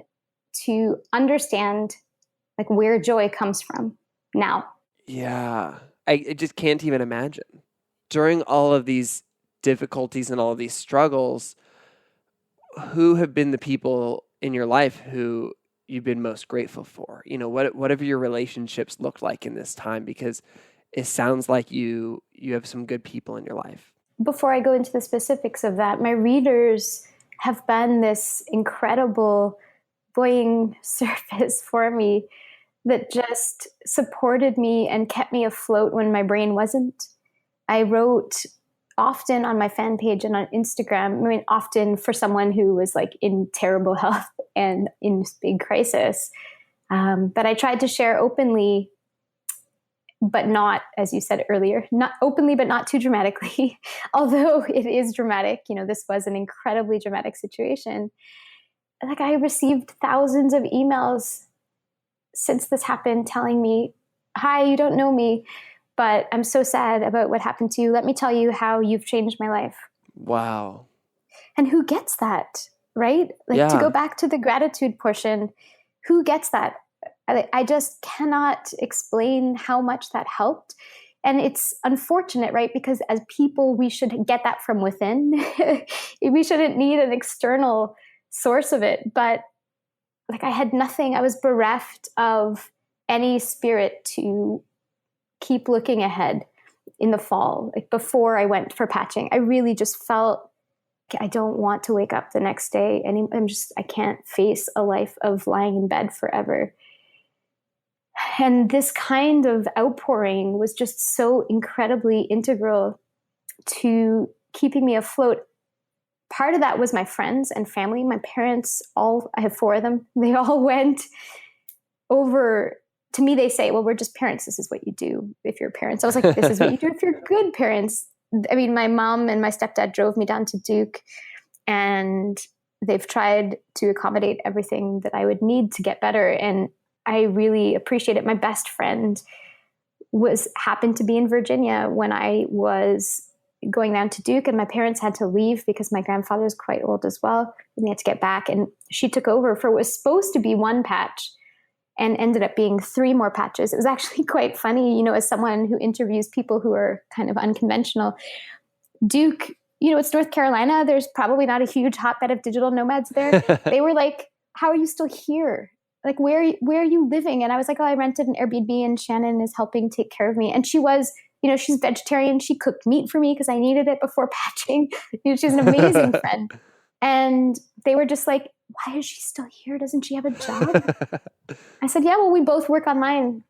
Speaker 2: to understand like where joy comes from now.
Speaker 1: Yeah, I just can't even imagine. During all of these difficulties and all of these struggles, who have been the people in your life who you've been most grateful for? What have your relationships looked like in this time? Because it sounds like you have some good people in your life.
Speaker 2: Before I go into the specifics of that, my readers have been this incredible buoying surface for me that just supported me and kept me afloat when my brain wasn't. I wrote often on my fan page and on Instagram, I mean, often for someone who was like in terrible health and in this big crisis. But I tried to share openly, but not, as you said earlier, not openly, but not too dramatically. Although it is dramatic, this was an incredibly dramatic situation. Like, I received thousands of emails since this happened telling me, hi, you don't know me, but I'm so sad about what happened to you. Let me tell you how you've changed my life.
Speaker 1: Wow.
Speaker 2: And who gets that, right? Like, to go back to the gratitude portion, who gets that? I just cannot explain how much that helped. And it's unfortunate, right? Because as people, we should get that from within. We shouldn't need an external source of it. But like, I had nothing. I was bereft of any spirit to keep looking ahead in the fall. Like, before I went for patching, I really just felt, I don't want to wake up the next day. And I can't face a life of lying in bed forever. And this kind of outpouring was just so incredibly integral to keeping me afloat. Part of that was my friends and family. My parents, I have 4 of them. They all went over. To me, they say, well, we're just parents. This is what you do if you're parents. I was like, this is what you do if you're good parents. I mean, my mom and my stepdad drove me down to Duke, and they've tried to accommodate everything that I would need to get better. And I really appreciate it. My best friend happened to be in Virginia when I was going down to Duke, and my parents had to leave because my grandfather was quite old as well, and they had to get back. And she took over for what was supposed to be 1 patch and ended up being 3 more patches. It was actually quite funny, as someone who interviews people who are kind of unconventional. Duke, it's North Carolina. There's probably not a huge hotbed of digital nomads there. They were like, how are you still here? Like, where are you living? And I was like, oh, I rented an Airbnb and Shannon is helping take care of me. And she was, she's vegetarian. She cooked meat for me because I needed it before patching. She's an amazing friend. And they were just like, why is she still here? Doesn't she have a job? I said, yeah, well, we both work online.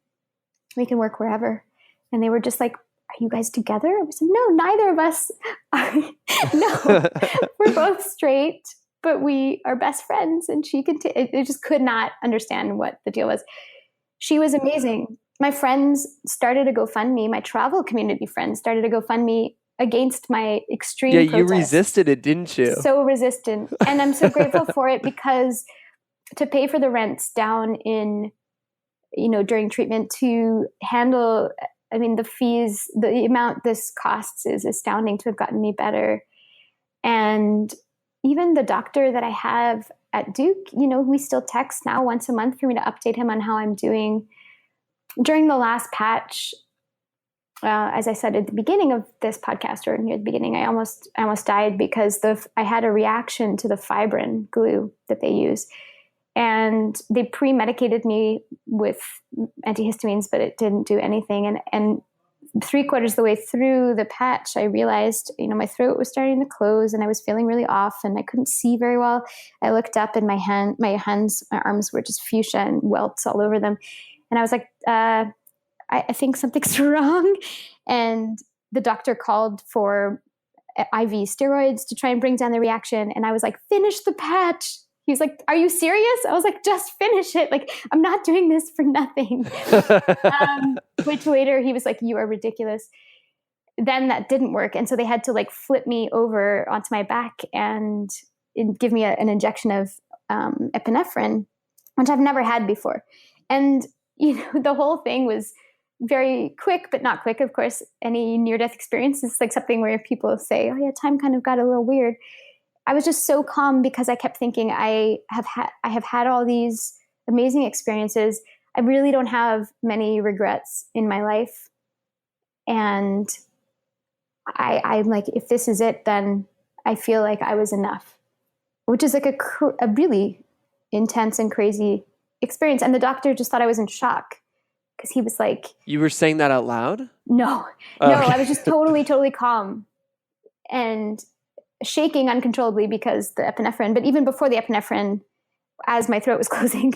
Speaker 2: We can work wherever. And they were just like, are you guys together? I said, no, neither of us are. No, we're both straight, but we are best friends. And she they just could not understand what the deal was. She was amazing. My friends started a GoFundMe. My travel community friends started a GoFundMe against my extreme protest.
Speaker 1: You resisted it, didn't you?
Speaker 2: So resistant. And I'm so grateful for it, because to pay for the rents down in, during treatment, to handle, the fees, the amount this costs is astounding to have gotten me better. And even the doctor that I have at Duke, we still text now once a month for me to update him on how I'm doing. During the last patch, as I said at the beginning of this podcast, or near the beginning, I almost died because I had a reaction to the fibrin glue that they use. And they pre-medicated me with antihistamines, but it didn't do anything. And 3/4 of the way through the patch, I realized, my throat was starting to close and I was feeling really off and I couldn't see very well. I looked up and my arms were just fuchsia and welts all over them. And I was like, I think something's wrong. And the doctor called for IV steroids to try and bring down the reaction. And I was like, finish the patch. He was like, are you serious? I was like, just finish it. Like, I'm not doing this for nothing. Which later he was like, you are ridiculous. Then that didn't work. And so they had to like flip me over onto my back and give me an injection of epinephrine, which I've never had before. And, the whole thing was very quick, but not quick. Of course, any near-death experience is like something where people say, oh yeah, time kind of got a little weird. I was just so calm because I kept thinking I have had all these amazing experiences. I really don't have many regrets in my life. And I'm like, if this is it, then I feel like I was enough, which is like a really intense and crazy experience. And the doctor just thought I was in shock because he was like...
Speaker 1: You were saying that out loud?
Speaker 2: No, okay. I was just totally calm and shaking uncontrollably because the epinephrine. But even before the epinephrine, as my throat was closing,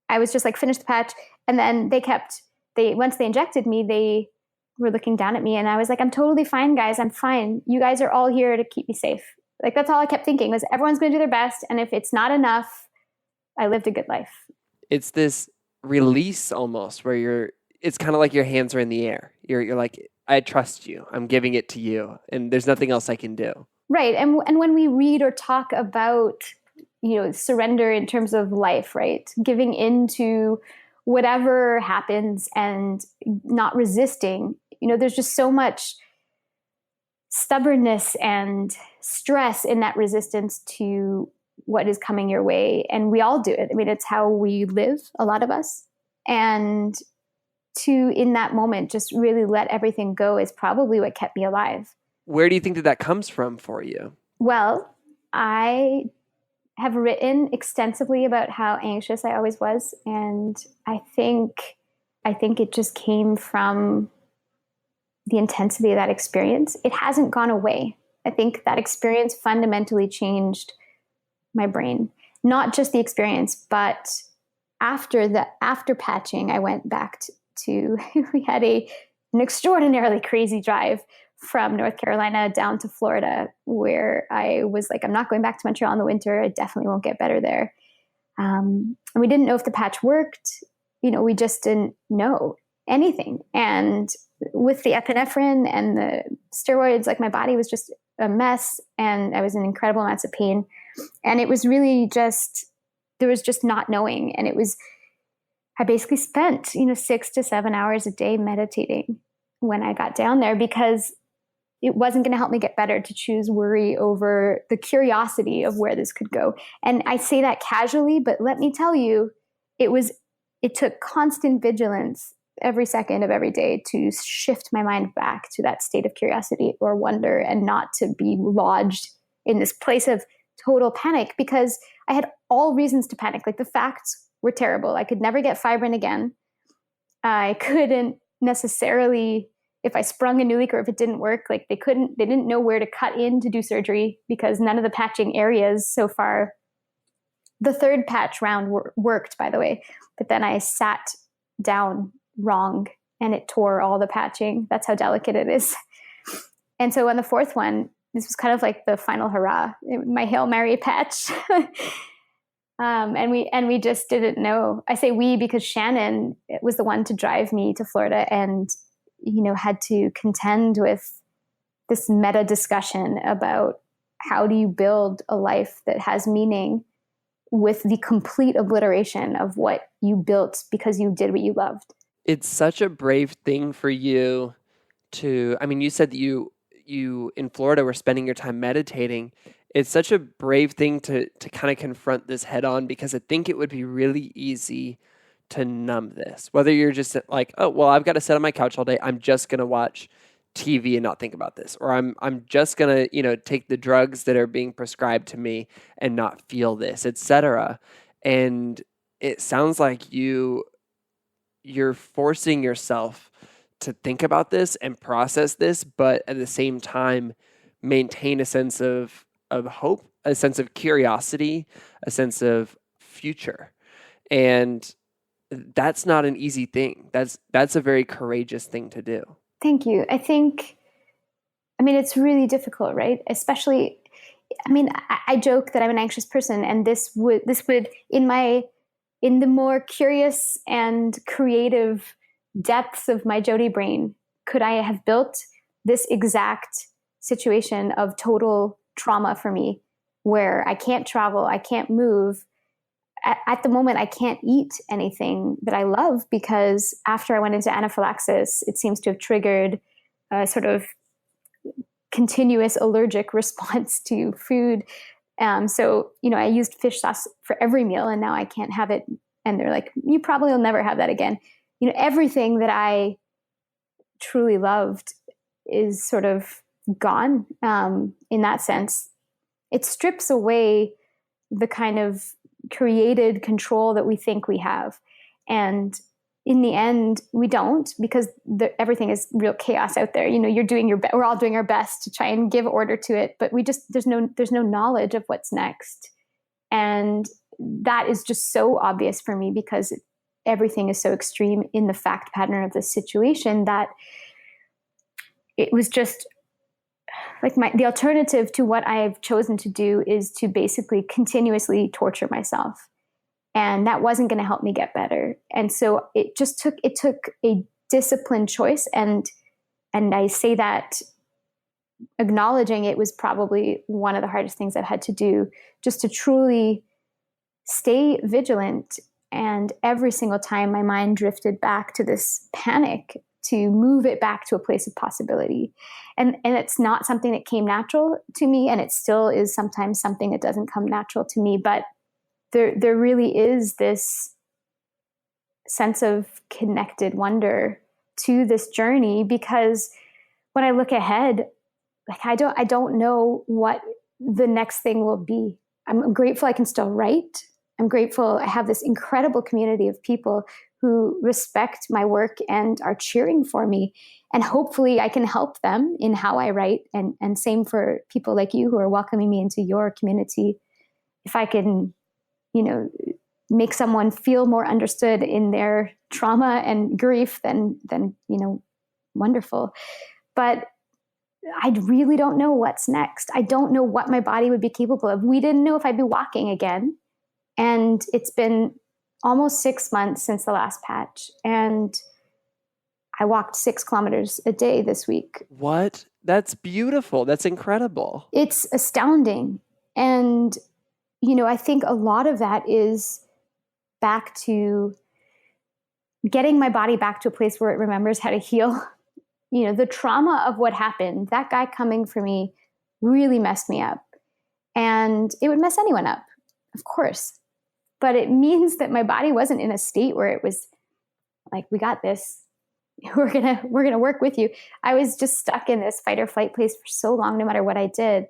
Speaker 2: I was just like, finish the patch. And then once they injected me, they were looking down at me. And I was like, I'm totally fine, guys. I'm fine. You guys are all here to keep me safe. Like, that's all I kept thinking was everyone's going to do their best. And if it's not enough, I lived a good life.
Speaker 1: It's this release almost where it's kind of like your hands are in the air. You're like, I trust you. I'm giving it to you. And there's nothing else I can do.
Speaker 2: Right. And when we read or talk about, surrender in terms of life, right? Giving into whatever happens and not resisting, there's just so much stubbornness and stress in that resistance to what is coming your way. And we all do it. I mean, it's how we live, a lot of us. And to, in that moment, just really let everything go is probably what kept me alive.
Speaker 1: Where do you think that comes from for you?
Speaker 2: Well, I have written extensively about how anxious I always was. And I think it just came from the intensity of that experience. It hasn't gone away. I think that experience fundamentally changed my brain. Not just the experience, but after patching, I went back to we had an extraordinarily crazy drive from North Carolina down to Florida, where I was like, I'm not going back to Montreal in the winter. I definitely won't get better there. And we didn't know if the patch worked. We just didn't know anything. And with the epinephrine and the steroids, like, my body was just a mess, and I was in incredible amounts of pain. And it was really just, there was just not knowing. And I basically spent, 6 to 7 hours a day meditating when I got down there, because it wasn't going to help me get better to choose worry over the curiosity of where this could go. And I say that casually, but let me tell you, it took constant vigilance every second of every day to shift my mind back to that state of curiosity or wonder, and not to be lodged in this place of total panic, because I had all reasons to panic. Like, the facts were terrible. I could never get fibrin again. I couldn't necessarily, if I sprung a new leak or if it didn't work, like, they didn't know where to cut in to do surgery, because none of the patching areas so far. The third patch round worked, by the way, but then I sat down wrong and it tore all the patching. That's how delicate it is. And so on the fourth one, this was kind of like the final hurrah, my Hail Mary patch. And we just didn't know. I say we because Shannon was the one to drive me to Florida, and had to contend with this meta discussion about how do you build a life that has meaning with the complete obliteration of what you built because you did what you loved.
Speaker 1: It's such a brave thing for you to, you said that you in Florida were spending your time meditating. It's such a brave thing to kind of confront this head on, because I think it would be really easy to numb this. Whether you're just like, oh, well, I've got to sit on my couch all day. I'm just going to watch TV and not think about this. Or I'm just going to, take the drugs that are being prescribed to me and not feel this, etc. And it sounds like you're forcing yourself to think about this and process this, but at the same time, maintain a sense of hope, a sense of curiosity, a sense of future. And that's not an easy thing. That's a very courageous thing to do.
Speaker 2: Thank you. It's really difficult, right? Especially, I joke that I'm an anxious person, and this would in the more curious and creative depths of my Jodi brain, could I have built this exact situation of total trauma for me, where I can't travel, I can't move. At the moment, I can't eat anything that I love, because after I went into anaphylaxis, it seems to have triggered a sort of continuous allergic response to food. So, I used fish sauce for every meal, and now I can't have it. And they're like, you probably will never have that again. Everything that I truly loved is sort of gone in that sense. It strips away the kind of created control that we think we have. And in the end, we don't, because everything is real chaos out there. You're doing we're all doing our best to try and give order to it, but there's no knowledge of what's next. And that is just so obvious for me, because everything is so extreme in the fact pattern of the situation, that it was just like the alternative to what I've chosen to do is to basically continuously torture myself. And that wasn't going to help me get better. And so it took a disciplined choice. And I say that acknowledging it was probably one of the hardest things I've had to do, just to truly stay vigilant. And every single time my mind drifted back to this panic, to move it back to a place of possibility. And it's not something that came natural to me. And it still is sometimes something that doesn't come natural to me. But there really is this sense of connected wonder to this journey, because when I look ahead, like I don't know what the next thing will be. I'm grateful I can still write. I'm grateful I have this incredible community of people who respect my work and are cheering for me. And hopefully I can help them in how I write. And same for people like you who are welcoming me into your community. If I can, make someone feel more understood in their trauma and grief, then wonderful. But I really don't know what's next. I don't know what my body would be capable of. We didn't know if I'd be walking again. And it's been almost 6 months since the last patch. And I walked 6 kilometers a day this week.
Speaker 1: What? That's beautiful. That's incredible.
Speaker 2: It's astounding. And, I think a lot of that is back to getting my body back to a place where it remembers how to heal. The trauma of what happened, that guy coming for me really messed me up. And it would mess anyone up, of course. But it means that my body wasn't in a state where it was like, we got this. We're gonna work with you. I was just stuck in this fight or flight place for so long, no matter what I did.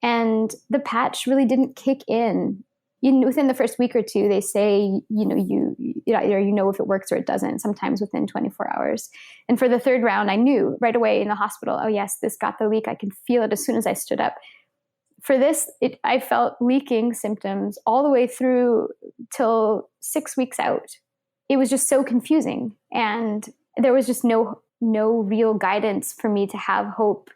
Speaker 2: And the patch really didn't kick in. Within the first week or two, they say, either if it works or it doesn't, sometimes within 24 hours. And for the 3rd round, I knew right away in the hospital, oh yes, this got the leak. I could feel it as soon as I stood up. For this, I felt leaking symptoms all the way through till 6 weeks out. It was just so confusing. And there was just no real guidance for me to have hope,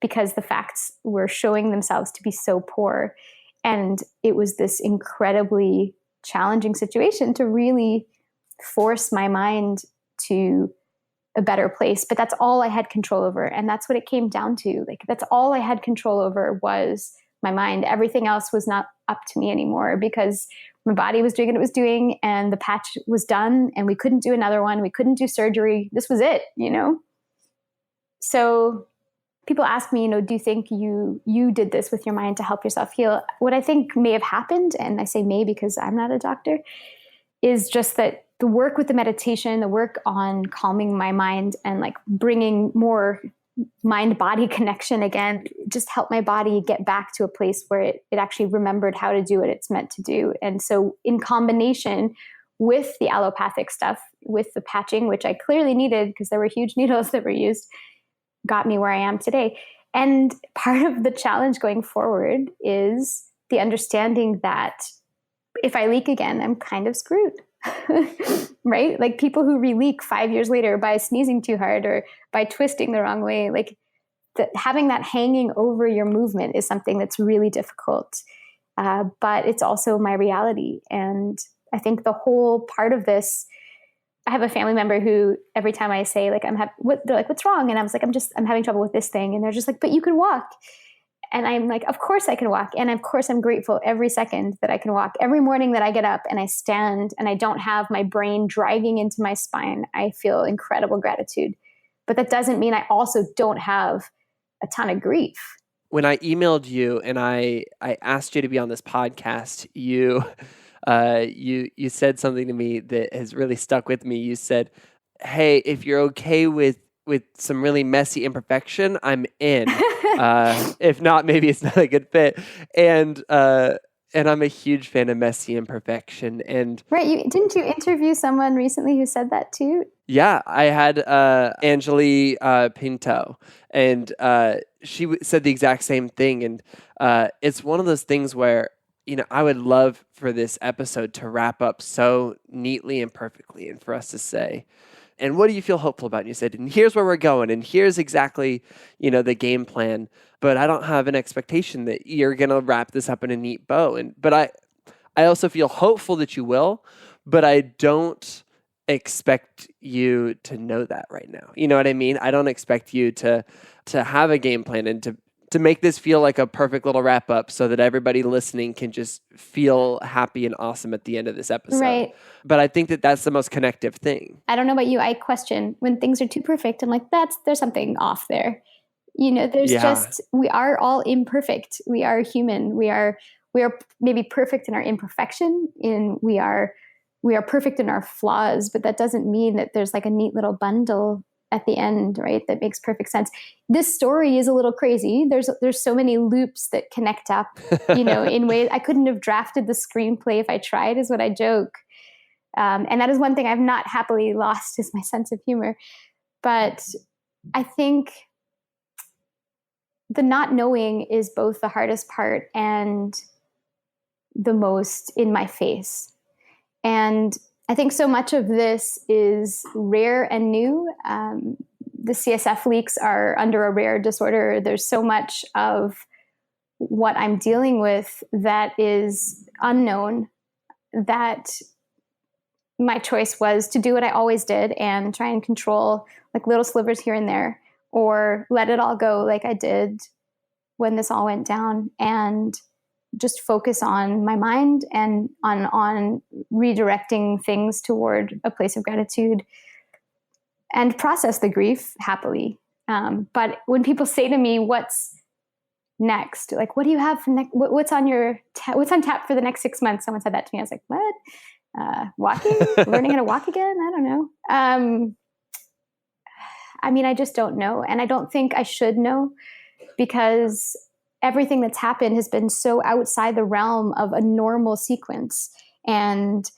Speaker 2: because the facts were showing themselves to be so poor. And it was this incredibly challenging situation to really force my mind to a better place. But that's all I had control over. And that's what it came down to. Like, that's all I had control over was my mind. Everything else was not up to me anymore, because my body was doing what it was doing, and the patch was done, and we couldn't do another one. We couldn't do surgery. This was it, So people ask me, do you think you did this with your mind to help yourself heal? What I think may have happened, and I say may because I'm not a doctor, is just that the work with the meditation, the work on calming my mind and like bringing more mind-body connection again, just helped my body get back to a place where it actually remembered how to do what it's meant to do. And so in combination with the allopathic stuff, with the patching, which I clearly needed because there were huge needles that were used, got me where I am today. And part of the challenge going forward is the understanding that if I leak again, I'm kind of screwed, right? Like people who re-leak 5 years later by sneezing too hard or by twisting the wrong way, like having that hanging over your movement is something that's really difficult. But it's also my reality. And I think the whole part of this, I have a family member who every time I say like, they're like, what's wrong? And I was like, I'm having trouble with this thing. And they're just like, but you can walk. And I'm like, of course I can walk. And of course I'm grateful every second that I can walk. Every morning that I get up and I stand and I don't have my brain dragging into my spine, I feel incredible gratitude. But that doesn't mean I also don't have a ton of grief.
Speaker 1: When I emailed you and I asked you to be on this podcast, you said something to me that has really stuck with me. You said, hey, if you're okay with some really messy imperfection, I'm in. If not, maybe it's not a good fit. And I'm a huge fan of messy imperfection. And
Speaker 2: right, didn't you interview someone recently who said that too?
Speaker 1: Yeah, I had Angeli Pinto, and she said the exact same thing. And it's one of those things where I would love for this episode to wrap up so neatly and perfectly and for us to say, and what do you feel hopeful about? And you said, and here's where we're going, and here's exactly, the game plan. But I don't have an expectation that you're going to wrap this up in a neat bow. But I also feel hopeful that you will, but I don't expect you to know that right now. You know what I mean? I don't expect you to have a game plan and to make this feel like a perfect little wrap up so that everybody listening can just feel happy and awesome at the end of this episode.
Speaker 2: Right.
Speaker 1: But I think that that's the most connective thing.
Speaker 2: I don't know about you. I question when things are too perfect. I'm like, there's something off there. We are all imperfect. We are human. We are maybe perfect in our imperfection, we are perfect in our flaws, but that doesn't mean that there's like a neat little bundle at the end, right? That makes perfect sense. This story is a little crazy. There's so many loops that connect up, in ways I couldn't have drafted the screenplay if I tried, is what I joke. And that is one thing I've not happily lost, is my sense of humor. But I think the not knowing is both the hardest part and the most in my face. And I think so much of this is rare and new. The CSF leaks are under a rare disorder. There's so much of what I'm dealing with that is unknown, that my choice was to do what I always did and try and control like little slivers here and there, or let it all go like I did when this all went down, and just focus on my mind and on redirecting things toward a place of gratitude and process the grief happily. But when people say to me, what's next? Like, what do you have for next? What's on tap for the next 6 months? Someone said that to me. I was like, what? Walking? Learning how to walk again? I don't know. I just don't know. And I don't think I should know, because everything that's happened has been so outside the realm of a normal sequence. And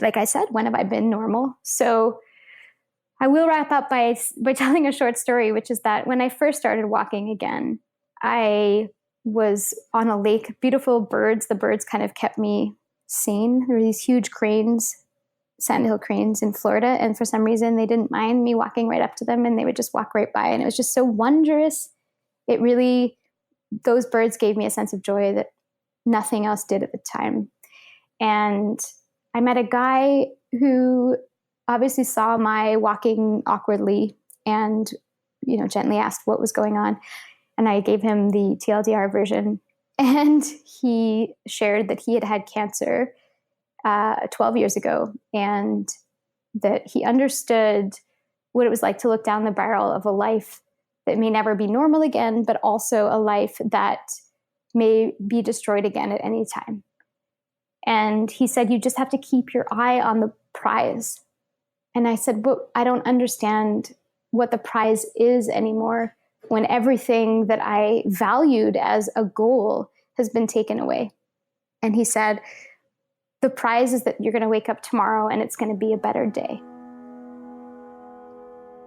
Speaker 2: like I said, when have I been normal? So I will wrap up by telling a short story, which is that when I first started walking again, I was on a lake, beautiful birds. The birds kind of kept me sane. There were these huge cranes, sandhill cranes in Florida. And for some reason, they didn't mind me walking right up to them, and they would just walk right by. And it was just so wondrous. Those birds gave me a sense of joy that nothing else did at the time. And I met a guy who obviously saw my walking awkwardly and, gently asked what was going on. And I gave him the TLDR version. And he shared that he had had cancer 12 years ago, and that he understood what it was like to look down the barrel of a life that may never be normal again, but also a life that may be destroyed again at any time. And he said, you just have to keep your eye on the prize. And I said, but I don't understand what the prize is anymore, when everything that I valued as a goal has been taken away. And he said, the prize is that you're going to wake up tomorrow and it's going to be a better day.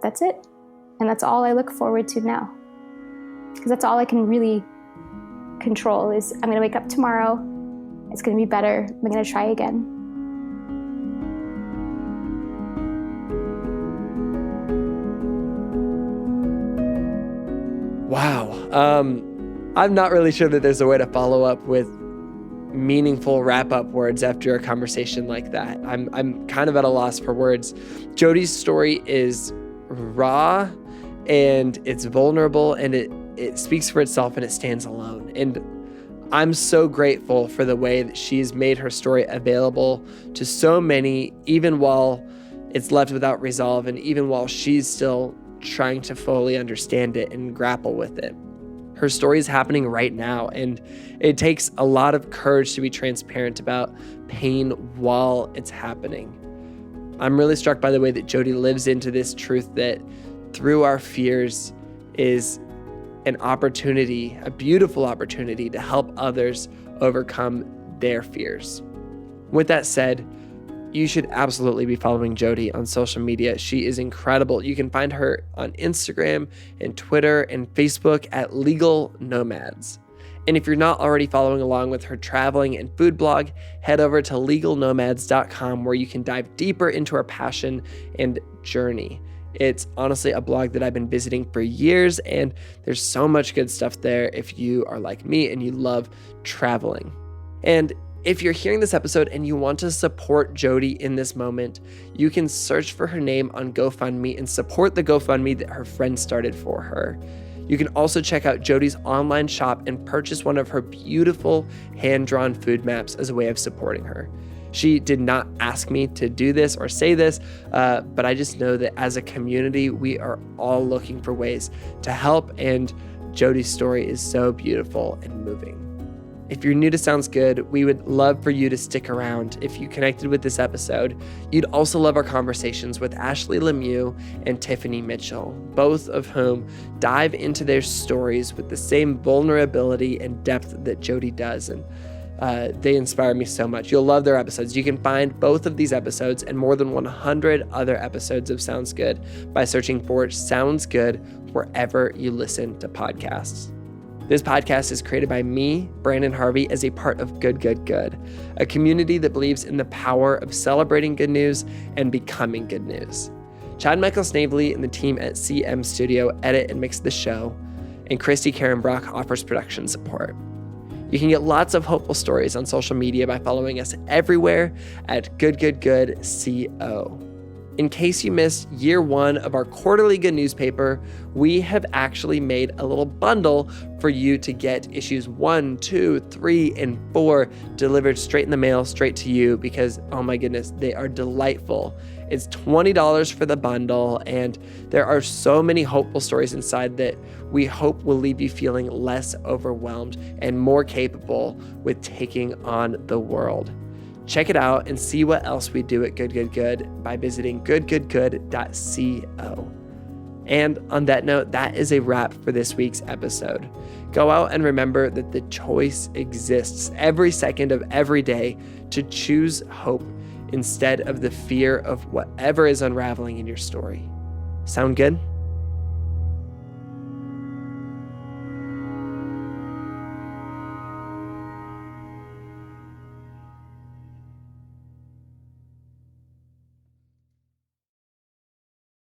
Speaker 2: That's it. And that's all I look forward to now. Because that's all I can really control is I'm going to wake up tomorrow. It's going to be better. I'm going to try again.
Speaker 1: Wow. I'm not really sure that there's a way to follow up with meaningful wrap-up words after a conversation like that. I'm kind of at a loss for words. Jodi's story is raw, and it's vulnerable, and it speaks for itself, and it stands alone. And I'm so grateful for the way that she's made her story available to so many, even while it's left without resolve, and even while she's still trying to fully understand it and grapple with it. Her story is happening right now, and it takes a lot of courage to be transparent about pain while it's happening. I'm really struck by the way that Jodi lives into this truth that through our fears is an opportunity, a beautiful opportunity to help others overcome their fears. With that said, you should absolutely be following Jodi on social media. She is incredible. You can find her on Instagram and Twitter and Facebook at Legal Nomads. And if you're not already following along with her traveling and food blog, head over to legalnomads.com where you can dive deeper into her passion and journey. It's honestly a blog that I've been visiting for years, and there's so much good stuff there if you are like me and you love traveling. And if you're hearing this episode and you want to support Jodi in this moment, you can search for her name on GoFundMe and support the GoFundMe that her friend started for her. You can also check out Jodi's online shop and purchase one of her beautiful hand-drawn food maps as a way of supporting her. She did not ask me to do this or say this, but I just know that as a community, we are all looking for ways to help, and Jodi's story is so beautiful and moving. If you're new to Sounds Good, we would love for you to stick around. If you connected with this episode, you'd also love our conversations with Ashley Lemieux and Tiffany Mitchell, both of whom dive into their stories with the same vulnerability and depth that Jodi does, and they inspire me so much. You'll love their episodes. You can find both of these episodes and more than 100 other episodes of Sounds Good by searching for Sounds Good wherever you listen to podcasts. This podcast is created by me, Branden Harvey, as a part of Good, Good, Good, a community that believes in the power of celebrating good news and becoming good news. Chad Michael Snavely and the team at CM Studio edit and mix the show, and Christy Karen Brock offers production support. You can get lots of hopeful stories on social media by following us everywhere at GoodGoodGoodCO. In case you missed year one of our quarterly good newspaper, we have actually made a little bundle for you to get issues 1, 2, 3, and 4 delivered straight in the mail, straight to you, because, oh my goodness, they are delightful. It's $20 for the bundle, and there are so many hopeful stories inside that we hope will leave you feeling less overwhelmed and more capable with taking on the world. Check it out and see what else we do at Good Good Good by visiting goodgoodgood.co. And on that note, that is a wrap for this week's episode. Go out and remember that the choice exists every second of every day to choose hope instead of the fear of whatever is unraveling in your story. Sound good?